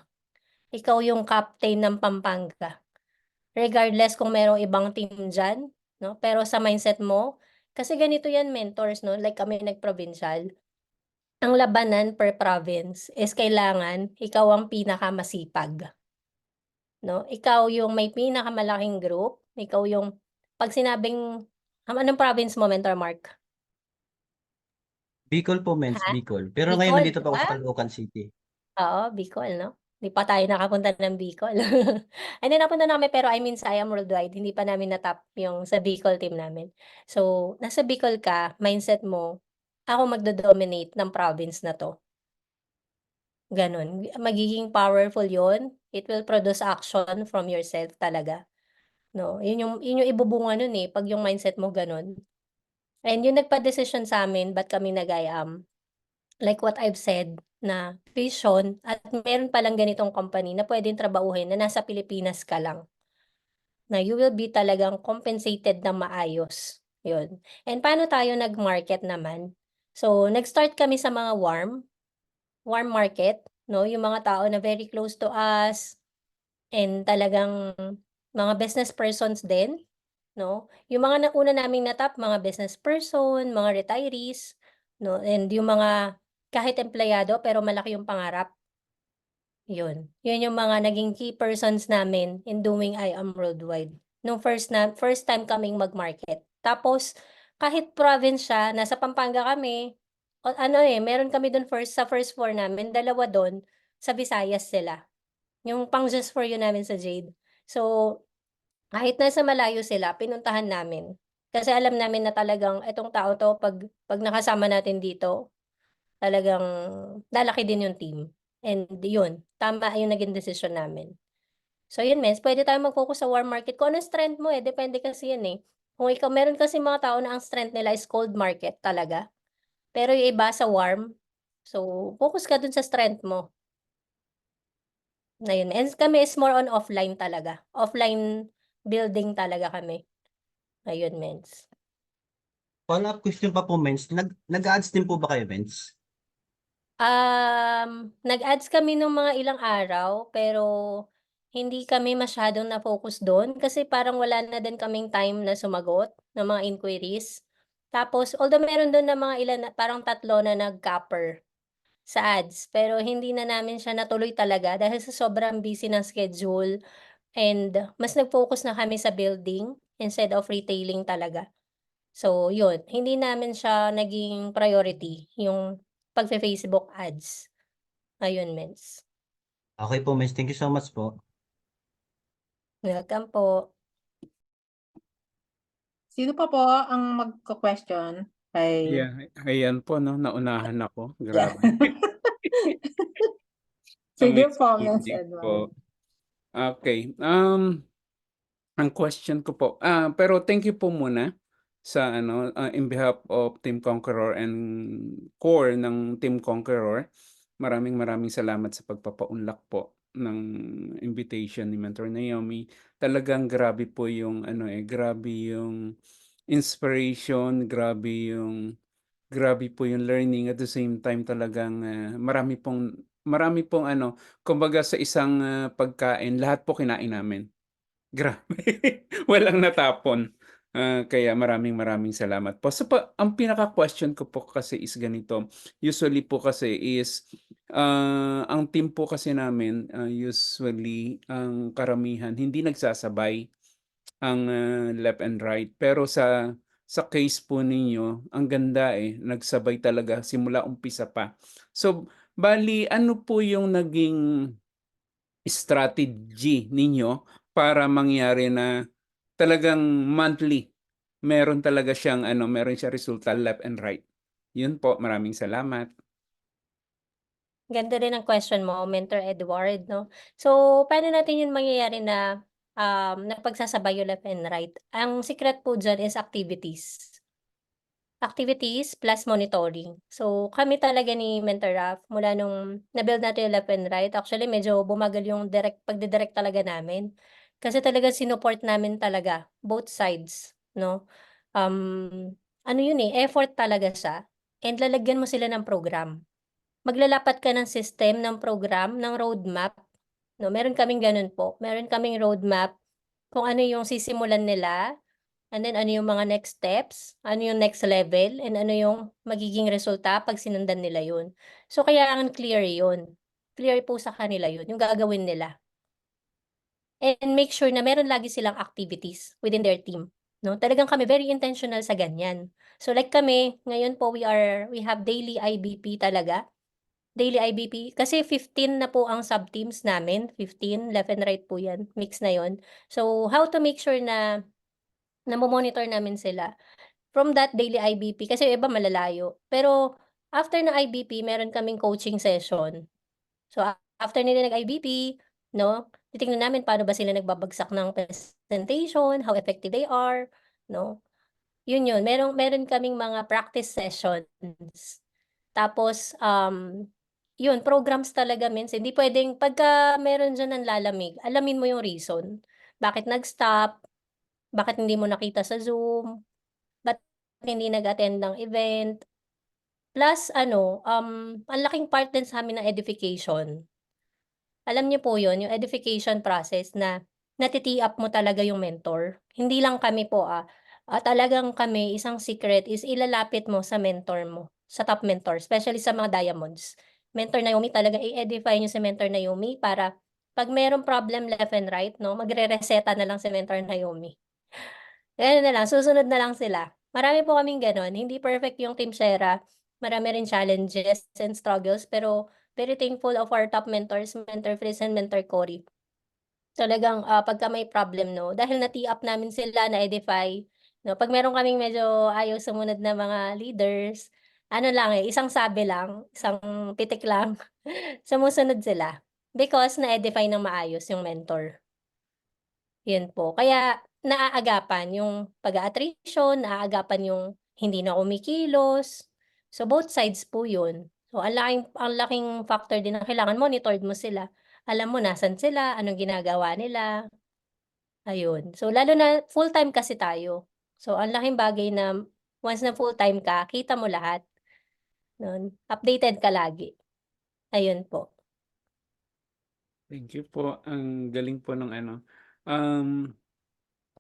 Ikaw yung captain ng Pampanga. Regardless kung merong ibang team dyan, no? Pero sa mindset mo, kasi ganito yan, mentors, no? Like kami nag-provincial, ang labanan per province is kailangan ikaw ang pinakamasipag, no? Ikaw yung may pinakamalaking group, ikaw yung, pag sinabing, anong province mo, Mentor Mark? Bicol po, Mens, Ha? Bicol. Pero ngayon Bicol, nandito di pa ako ba? sa Caloocan City. Oo, Bicol, no? Hindi pa tayo nakapunta ng Bicol. Hindi, napunta namin, pero I mean sa I Am Worldwide, hindi pa namin natap yung sa Bicol team namin. So, nasa Bicol ka, mindset mo, ako magdo-dominate ng province na to. Ganon. Magiging powerful yon. It will produce action from yourself talaga. No? Yun yung ibubunga nun pag yung mindset mo ganon. And yung nagpa-decision sa amin, ba't kami nag-IAM? like what I've said, na vision at meron palang ganitong company na pwedeng trabahuhin na nasa Pilipinas ka lang. Na you will be talagang compensated na maayos. Yun. And paano tayo nag-market naman? So, nag-start kami sa mga warm market, no? Yung mga tao na very close to us and talagang mga business persons din, no? Yung mga nauna naming natap, mga business person, mga retirees, no? And yung mga kahit empleyado pero malaki yung pangarap. Yun. Yun yung mga naging key persons namin in doing I Am Worldwide. Nung first time kaming mag-market. Tapos, kahit province siya, nasa Pampanga kami, meron kami dun sa first floor namin, 2 dun, sa Visayas sila. Yung pang just for you namin sa Jade. So, kahit nasa malayo sila, pinuntahan namin. Kasi alam namin na talagang etong tao to, pag nakasama natin dito, talagang lalaki din yung team. And yun, tama yung naging desisyon namin. So yun, Mens, pwede tayo mag-focus sa warm market. Kung anong strength mo depende kasi yan Kung ikaw, meron kasi mga tao na ang strength nila is cold market talaga. Pero yung iba sa warm, so focus ka dun sa strength mo. Na yun. And kami is more on offline talaga. Offline building talaga kami. Ayun, Mens. Follow-up question pa po, Mens. Nag-ads din po ba kayo, Mens? Nag-ads kami nung mga ilang araw, pero hindi kami masyadong na-focus doon kasi parang wala na din kaming time na sumagot ng mga inquiries. Tapos, although meron doon na mga ilan, parang 3 na nag-capper sa ads, pero hindi na namin siya natuloy talaga dahil sa sobrang busy ng schedule and mas nag-focus na kami sa building instead of retailing talaga. So, yun, hindi namin siya naging priority, yung pagfe-Facebook ads. Ayun, Mens. Okay po, Mens. Thank you so much po. Welcome po. Sino pa po ang magko-question kay Yeah, ayan po, no, naunahan ako. Yeah. Grabe. Sige po, Amazing Miss po. Edward. Okay. Ang question ko po, pero thank you po muna sa in behalf of Team Conqueror and core ng Team Conqueror. Maraming salamat sa pagpapaunlak po ng invitation ni Mentor Naomi. Talagang grabe po yung grabe yung inspiration, grabe po yung learning at the same time talagang marami pong kumbaga sa isang pagkain lahat po kinain namin. Grabe. Walang natapon. Kaya maraming salamat po. So ang pinaka-question ko po kasi is ganito. Usually po kasi is ang team po kasi namin usually ang karamihan hindi nagsasabay ang left and right. Pero sa case po ninyo, ang ganda nagsabay talaga simula umpisa pa. So, bali ano po yung naging strategy ninyo para mangyari na talagang monthly meron talaga siyang meron siya resulta left and right? Yun po, maraming salamat. Ganda rin ang question mo, Mentor Edward, no? So, paano natin yun mangyayari na napagsasabay yung left and right? Ang secret po dyan is activities. Activities plus monitoring. So, kami talaga ni Mentor Raf, mula nung na-build natin yung left and right, actually medyo bumagal yung pagdidirect talaga namin. Kasi talaga sinuport namin talaga, both sides, no? Ano yun effort talaga siya. And lalagyan mo sila ng program. Maglalapat ka ng system, ng program, ng roadmap. No, meron kaming ganun po. Meron kaming roadmap kung ano yung sisimulan nila, and then ano yung mga next steps, ano yung next level, and ano yung magiging resulta pag sinundan nila yun. So, kaya ang clear yun. Clear po sa kanila yun, yung gagawin nila. And make sure na meron lagi silang activities within their team. No? Talagang kami very intentional sa ganyan. So, like kami, ngayon po we have daily IBP talaga. Daily IBP. Kasi 15 na po ang sub-teams namin. 15, left and right po yan. Mix na yon. So, how to make sure na monitor namin sila. From that daily IBP, kasi yung iba malalayo. Pero, after na IBP, meron kaming coaching session. So, after nila nag-IBP, no, titignan namin paano ba sila nagbabagsak ng presentation, how effective they are, no. Yun. Meron kaming mga practice sessions Tapos, yun, programs talaga minsan. Hindi pwedeng, pagka meron dyan ng lalamig, alamin mo yung reason. Bakit nag-stop? Bakit hindi mo nakita sa Zoom? Ba't hindi nag-attend ng event? Plus, ang laking part din sa amin ng edification. Alam niyo po yun, yung edification process na nati-tee up mo talaga yung mentor. Hindi lang kami po, talagang kami, isang secret is ilalapit mo sa mentor mo, sa top mentor, especially sa mga diamonds. Mentor Naomi, talaga i-edify niyo si Mentor Naomi para pag merong problem left and right, no, magre-reseta na lang si Mentor Naomi. Gano'n na lang, susunod na lang sila. Marami po kaming gano'n, hindi perfect yung Team Shera, marami rin challenges and struggles, pero very thankful of our top mentors, Mentor Frizz and Mentor Cory. Talagang, pagka may problem, 'no, dahil na-tee up namin sila, na-edify, 'no, 'pag meron kaming medyo ayaw sumunod na mga leaders, ano lang, isang sabi lang, isang pitik lang, sumusunod sila. Because na-edify ng maayos yung mentor. Yun po, kaya naaagapan yung pag-a-attrition, naaagapan yung hindi na kumikilos. So, both sides po yun. So, ang laking factor din na kailangan monitored mo sila. Alam mo nasaan sila, anong ginagawa nila, ayun. So, lalo na full-time kasi tayo. So, ang laking bagay na once na full-time ka, kita mo lahat, nun. Updated ka lagi. Ayun po. Thank you po. Ang galing po ng ano.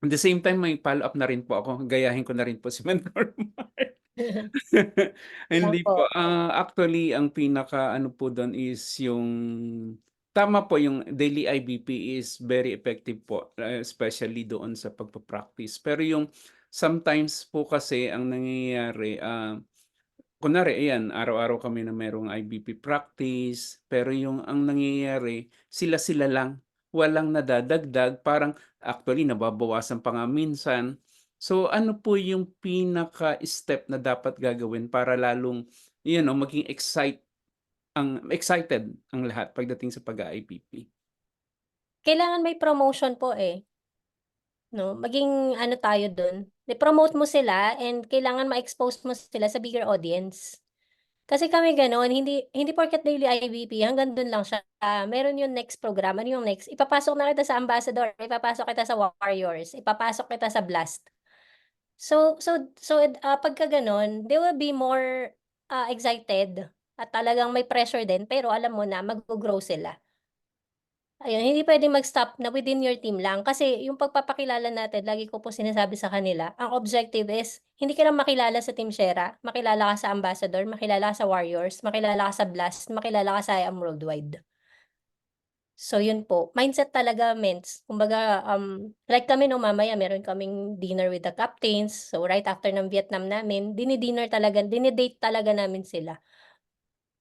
At the same time, may follow-up na rin po ako. Gayahin ko na rin po si Mentor Mark. Lang Hindi po. po. Actually, ang pinaka ano po doon is yung tama po, yung daily IBP is very effective po, especially doon sa pagpa-practice. Pero yung sometimes po kasi ang nangyayari, kunwari ayan, araw-araw kami na merong IBP practice, pero yung ang nangyayari, sila-sila lang, walang nadadagdag, parang actually nababawasan pa nga minsan. So ano po yung pinaka-step na dapat gagawin para lalong, maging excited ang lahat pagdating sa pag-a-IBP? Kailangan may promotion po, 'no, maging ano tayo dun, i-promote mo sila and kailangan ma-expose mo sila sa bigger audience. Kasi kami gano'n, hindi hindi porket daily IVP hanggang dun lang siya, meron yung next program, ano yung next, ipapasok na kita sa Ambassador, ipapasok kita sa Warriors, ipapasok kita sa Blast. So, pagka gano'n, they will be more, excited at talagang may pressure din pero alam mo na maggo-grow sila. Ayun, hindi puwedeng mag-stop na within your team lang kasi yung pagpapakilala natin lagi ko po sinasabi sa kanila, ang objective is hindi ka lang makilala sa Team Shera, makilala ka sa Ambassador, makilala ka sa Warriors, makilala ka sa Blast, makilala ka sa I Am Worldwide. So yun po, mindset talaga Ments. Kumbaga, like kami 'no, mamaya meron kaming dinner with the captains. So right after ng Vietnam namin, dine-date talaga namin sila.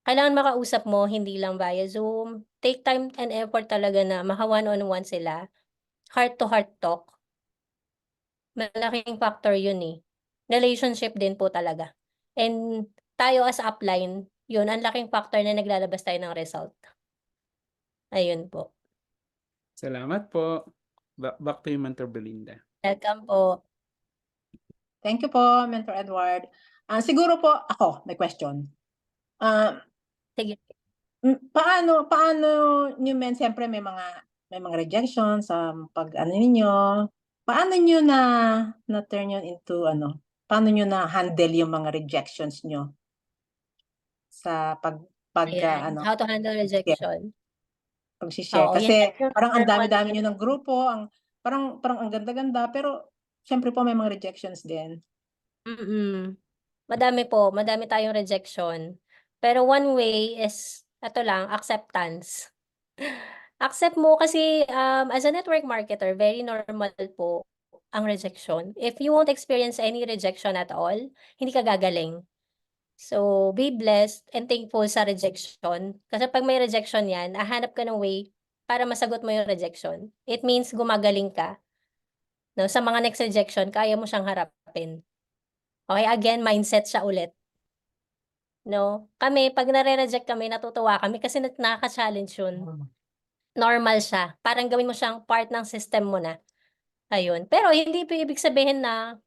Kailangan makausap mo hindi lang via Zoom, take time and effort talaga na maka-one-on-one sila, heart to heart talk. Malaking factor yun, relationship din po talaga. And tayo as upline, yun ang laking factor na naglalabas tayo ng result. Ayun po. Salamat po. Back to you, Mentor Belinda. Welcome po. Thank you po, Mentor Edward. Siguro po ako, may question. Sige. Paano niyo siyempre may mga rejection sa pag-ano ninyo. Paano niyo na-turn yun into paano niyo na-handle yung mga rejections niyo sa Ayan, how to handle rejection. pag-share? Oo, yun Kasi yung parang ang number one dami-dami thing. niyo ng grupo, parang ang ganda-ganda, pero siyempre po may mga rejections din. Madami tayong rejection. Pero one way is, eto lang, acceptance. Accept mo kasi, as a network marketer, very normal po ang rejection. If you won't experience any rejection at all, hindi ka gagaling. So, be blessed and thankful sa rejection. Kasi pag may rejection yan, hahanap ka ng way para masagot mo yung rejection. It means gumagaling ka. No? Sa mga next rejection, kaya mo siyang harapin. Okay, again, mindset siya ulit. No? Kami, pag nare-reject kami, natutuwa kami kasi nakaka-challenge yun. Normal siya. Parang gawin mo siyang part ng system mo na. Ayun. Pero hindi po ibig sabihin na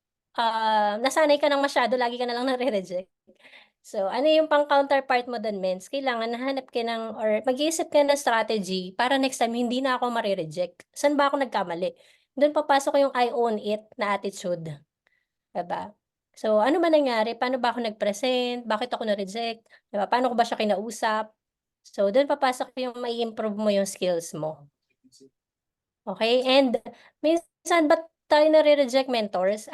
nasanay ka ng masyado, lagi ka na lang nare-reject. So, ano yung pang-counterpart mo dun, Mens? Kailangan nahanap ka ng or mag-iisip ka ng strategy para next time hindi na ako mare-reject. Saan ba ako nagkamali? Doon papasok yung I own it na attitude. Diba? So, ano ba nangyari? Paano ba ako nag-present? Bakit ako na-reject? Diba? Paano ko ba siya kinausap? So, doon papasok yung may improve mo yung skills mo. Okay? And minsan, ba't tayo nare-reject mentors?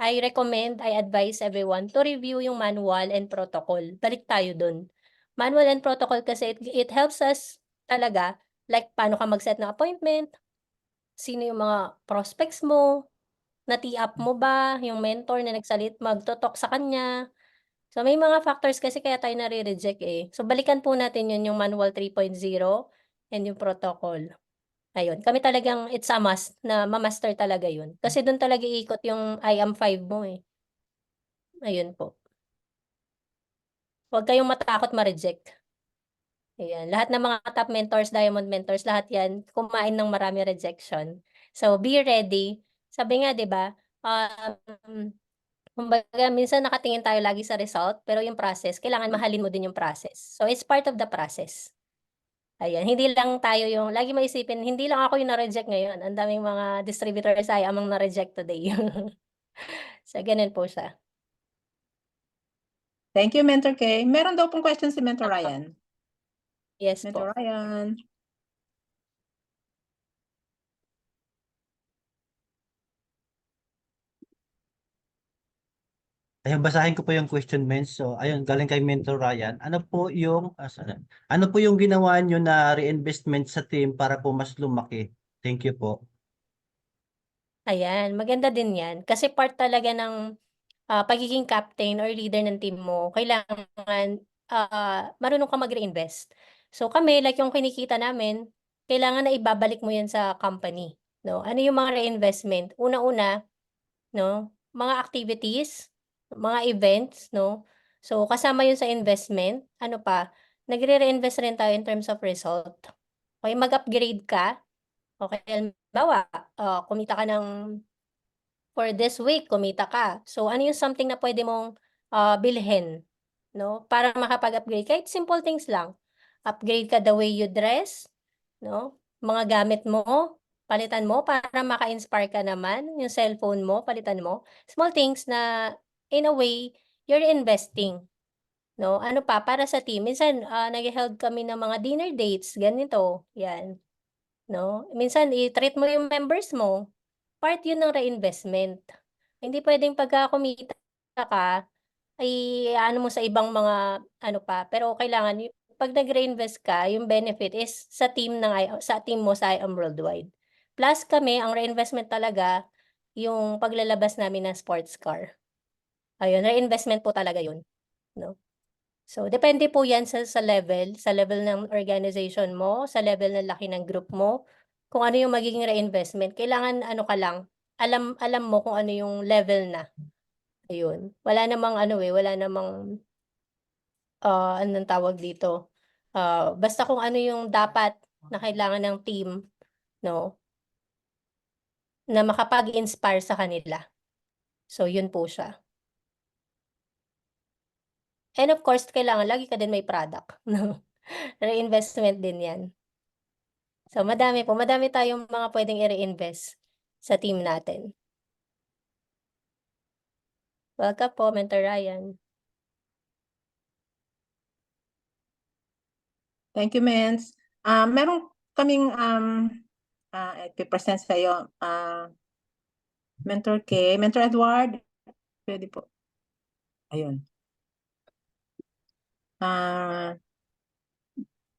I advise everyone to review yung manual and protocol. Balik tayo dun. Manual and protocol kasi it helps us talaga, like paano ka mag-set ng appointment, sino yung mga prospects mo, na-tee up mo ba yung mentor na magto-talk sa kanya. So, may mga factors kasi kaya tayo nare-reject eh. So, balikan po natin yun yung manual 3.0 and yung protocol. Ayun, kami talagang it's a must na ma-master talaga yun. Kasi doon talaga iikot yung I am 5 mo eh. Ayun po. Huwag kayong matakot ma-reject. Ayan, lahat ng mga top mentors, diamond mentors, lahat yan, kumain ng marami rejection. So, be ready. Sabi nga, di ba, kumbaga, minsan nakatingin tayo lagi sa result, pero yung process, kailangan mahalin mo din yung process. So, it's part of the process. Ayan, hindi lang tayo yung, lagi maisipin, hindi lang ako yung na-reject ngayon. Ang daming mga distributors ay amang na-reject today. So, ganun po siya. Thank you, Mentor K. Meron daw pong question si Mentor Ryan. Yes Mentor po. Ryan. Ayun, basahin ko po yung question, Mens. So, ayun, galing kay Mentor Ryan. Ano po yung ginawa nyo na reinvestment sa team para po mas lumaki? Thank you po. Ayan, maganda din yan. Kasi part talaga ng pagiging captain or leader ng team mo, kailangan marunong ka mag-reinvest. So kami, like yung kinikita namin, kailangan na ibabalik mo yan sa company. No? Ano yung mga reinvestment? Una-una, no? Mga activities, mga events, no? So kasama yun sa investment. Ano pa? Nagre-reinvest rin tayo in terms of result. Okay, mag-upgrade ka. Okay, halimbawa, kumita ka ng for this week, kumita ka. So, ano yung something na pwede mong bilhin, no? Para makapag-upgrade. Kahit simple things lang. Upgrade ka the way you dress, no? Mga gamit mo, palitan mo para maka-inspire ka naman. Yung cellphone mo, palitan mo. Small things na, in a way, you're investing. No? Ano pa, para sa team. Minsan, nag-held kami ng mga dinner dates, ganito. Yan. No? Minsan, i-treat mo yung members mo. Part yun ng reinvestment. Hindi pwedeng pagka kumita ka, ay ano mo sa ibang mga ano pa. Pero kailangan, pag nag-reinvest ka, yung benefit is sa team sa team mo sa IAM Worldwide. Plus kami, ang reinvestment talaga, yung paglalabas namin ng sports car. Ayun, reinvestment po talaga yun. No? So, depende po yan sa level ng organization mo, sa level ng laki ng group mo, kung ano yung magiging reinvestment. Kailangan ano ka lang, alam mo kung ano yung level na. Ayun. Wala namang wala namang, anong tawag dito. Basta kung ano yung dapat na kailangan ng team, no, na makapag-inspire sa kanila. So, yun po siya. And of course, kailangan lagi ka din may product, no? Reinvestment din yan. So, madami tayong mga pwedeng i-reinvest sa team natin. Welcome po, Mentor Ryan. Thank you, Mens. Meron kaming i-present sa iyo. Mentor K. Mentor Edward. Pwede po. Ayun.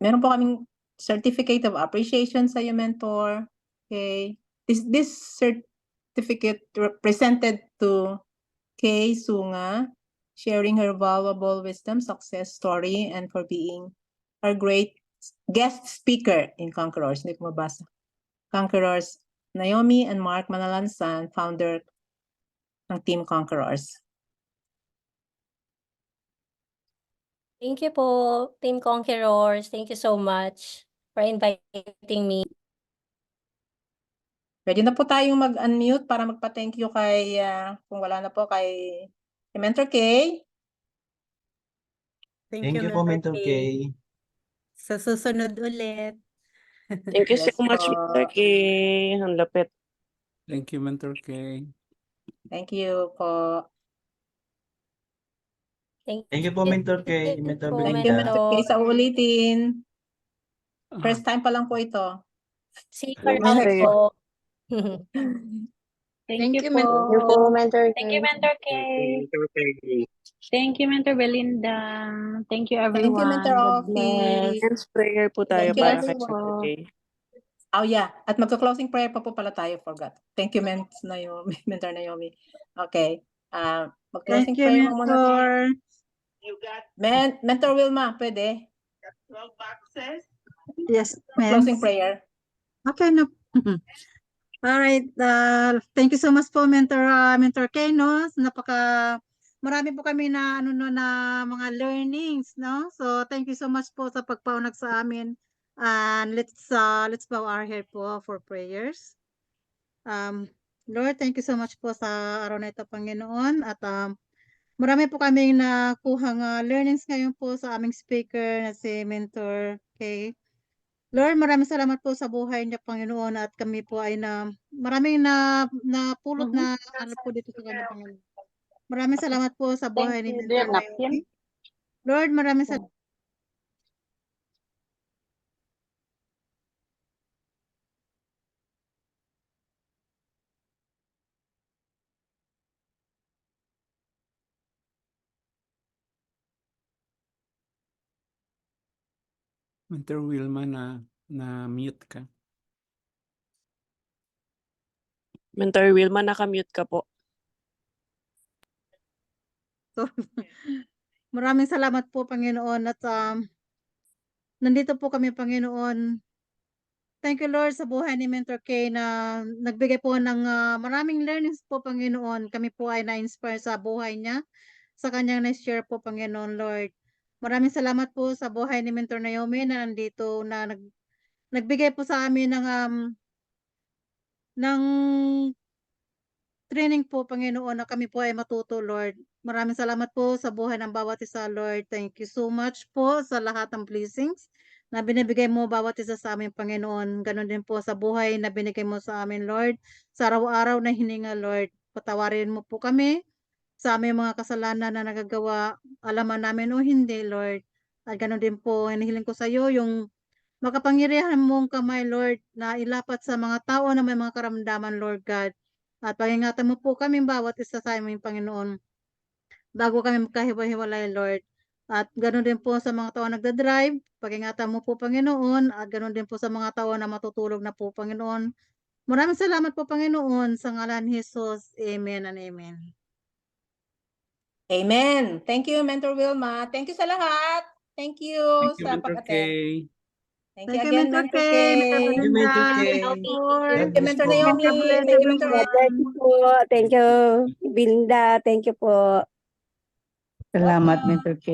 Meron po kaming certificate of appreciation sa iyo, Mentor. Okay. This certificate presented to Kay Sunga, sharing her valuable wisdom, success story, and for being our great guest speaker in Conquerors. Hindi ko mabasa. Conquerors, Naomi and Mark Manalansan, founder ng Team Conquerors. Thank you po, Team Conquerors. Thank you so much for inviting me. Pwede na po tayong mag-unmute para magpa-thank you kay, kung wala na po kay Mentor K. Thank you po, Mentor K. Sa susunod ulit. Thank you so Yes much, po. Mr. K. Ang lapit. Thank you, Mentor K. Thank you po. Thank Thank you po, Mentor K, you Mentor po, Thank you, Belinda. Mr. K. Sa uulitin. Ah, First time pa lang po ito. See you Yes, around sir. po. Thank you po. Thank you po, Mentor K. Thank you, Mentor K. Thank you, Mentor Belinda. Thank you, Thank you, everyone. Mentor God bless. Office. Hands prayer po tayo Thank you, para Let's kay Mentor K. Oh yeah, at magka-closing prayer pa po pala tayo, forgot. Thank you, Naomi, Mentor Naomi. Okay. Mag-closing Thank you, prayer mo muna. Mentor. Mentor Wilma, pwede? Yes, Closing Mens. prayer. Okay, no. All right. Thank you so much po, Mentor K, no? Marami po kami na mga learnings, no? So thank you so much po sa pagpaunag sa amin. And let's bow our head po for prayers. Lord, thank you so much po sa araw na ito, Panginoon. At marami po kaming nakuhang learnings ngayon po sa aming speaker na si Mentor K. Lord, maraming salamat po sa buhay niya, Panginoon, at kami po ay maraming napulot na po dito sa kanya, Panginoon. Maraming salamat po sa buhay ni Thank you. Mentor Naomi. Lord, maraming salamat. Mentor Wilma, na mute ka. Mentor Wilma, nakamute ka po. So, maraming salamat po, Panginoon, at nandito po kami, Panginoon. Thank you, Lord, sa buhay ni Mentor K na nagbigay po ng maraming learnings po, Panginoon. Kami po ay na-inspire sa buhay niya, sa kanyang na-share po, Panginoon, Lord. Maraming salamat po sa buhay ni Mentor Naomi na nandito na nagbigay po sa amin ng training po, Panginoon, na kami po ay matuto, Lord. Maraming salamat po sa buhay ng bawat isa, Lord. Thank you so much po sa lahat ng blessings na binibigay mo bawat isa sa amin, Panginoon. Ganon din po sa buhay na binigay mo sa amin, Lord. Sa araw-araw na hininga, Lord. Patawarin mo po kami sa aming mga kasalanan na nagagawa, alaman namin o hindi, Lord. At ganon din po, hinihiling ko sa iyo yung makapangyarihan mong kamay, Lord, na ilapat sa mga tao na may mga karamdaman, Lord God. At pag-ingatan mo po kami bawat isa sa aming Panginoon bago kami magkahiwa-hiwalay, Lord. At ganoon din po sa mga tao na nagda-drive, pag-ingatan mo po, Panginoon, at ganoon din po sa mga tao na matutulog na po, Panginoon. Maraming salamat po, Panginoon, sa ngalan ni Jesus. Amen and amen. Amen. Thank you, Mentor Wilma. Thank you sa lahat. Thank you Thank you, sa Mentor K. pag-attend. Thank you Thank you, again, Mentor Mentor K, K. Mentor Thank you, Mentor K. Lord. Thank you, Mentor God bless po. Naomi. God bless Thank you, Mentor everyone. po. Thank you, Belinda. Thank you po. Salamat, Mentor K.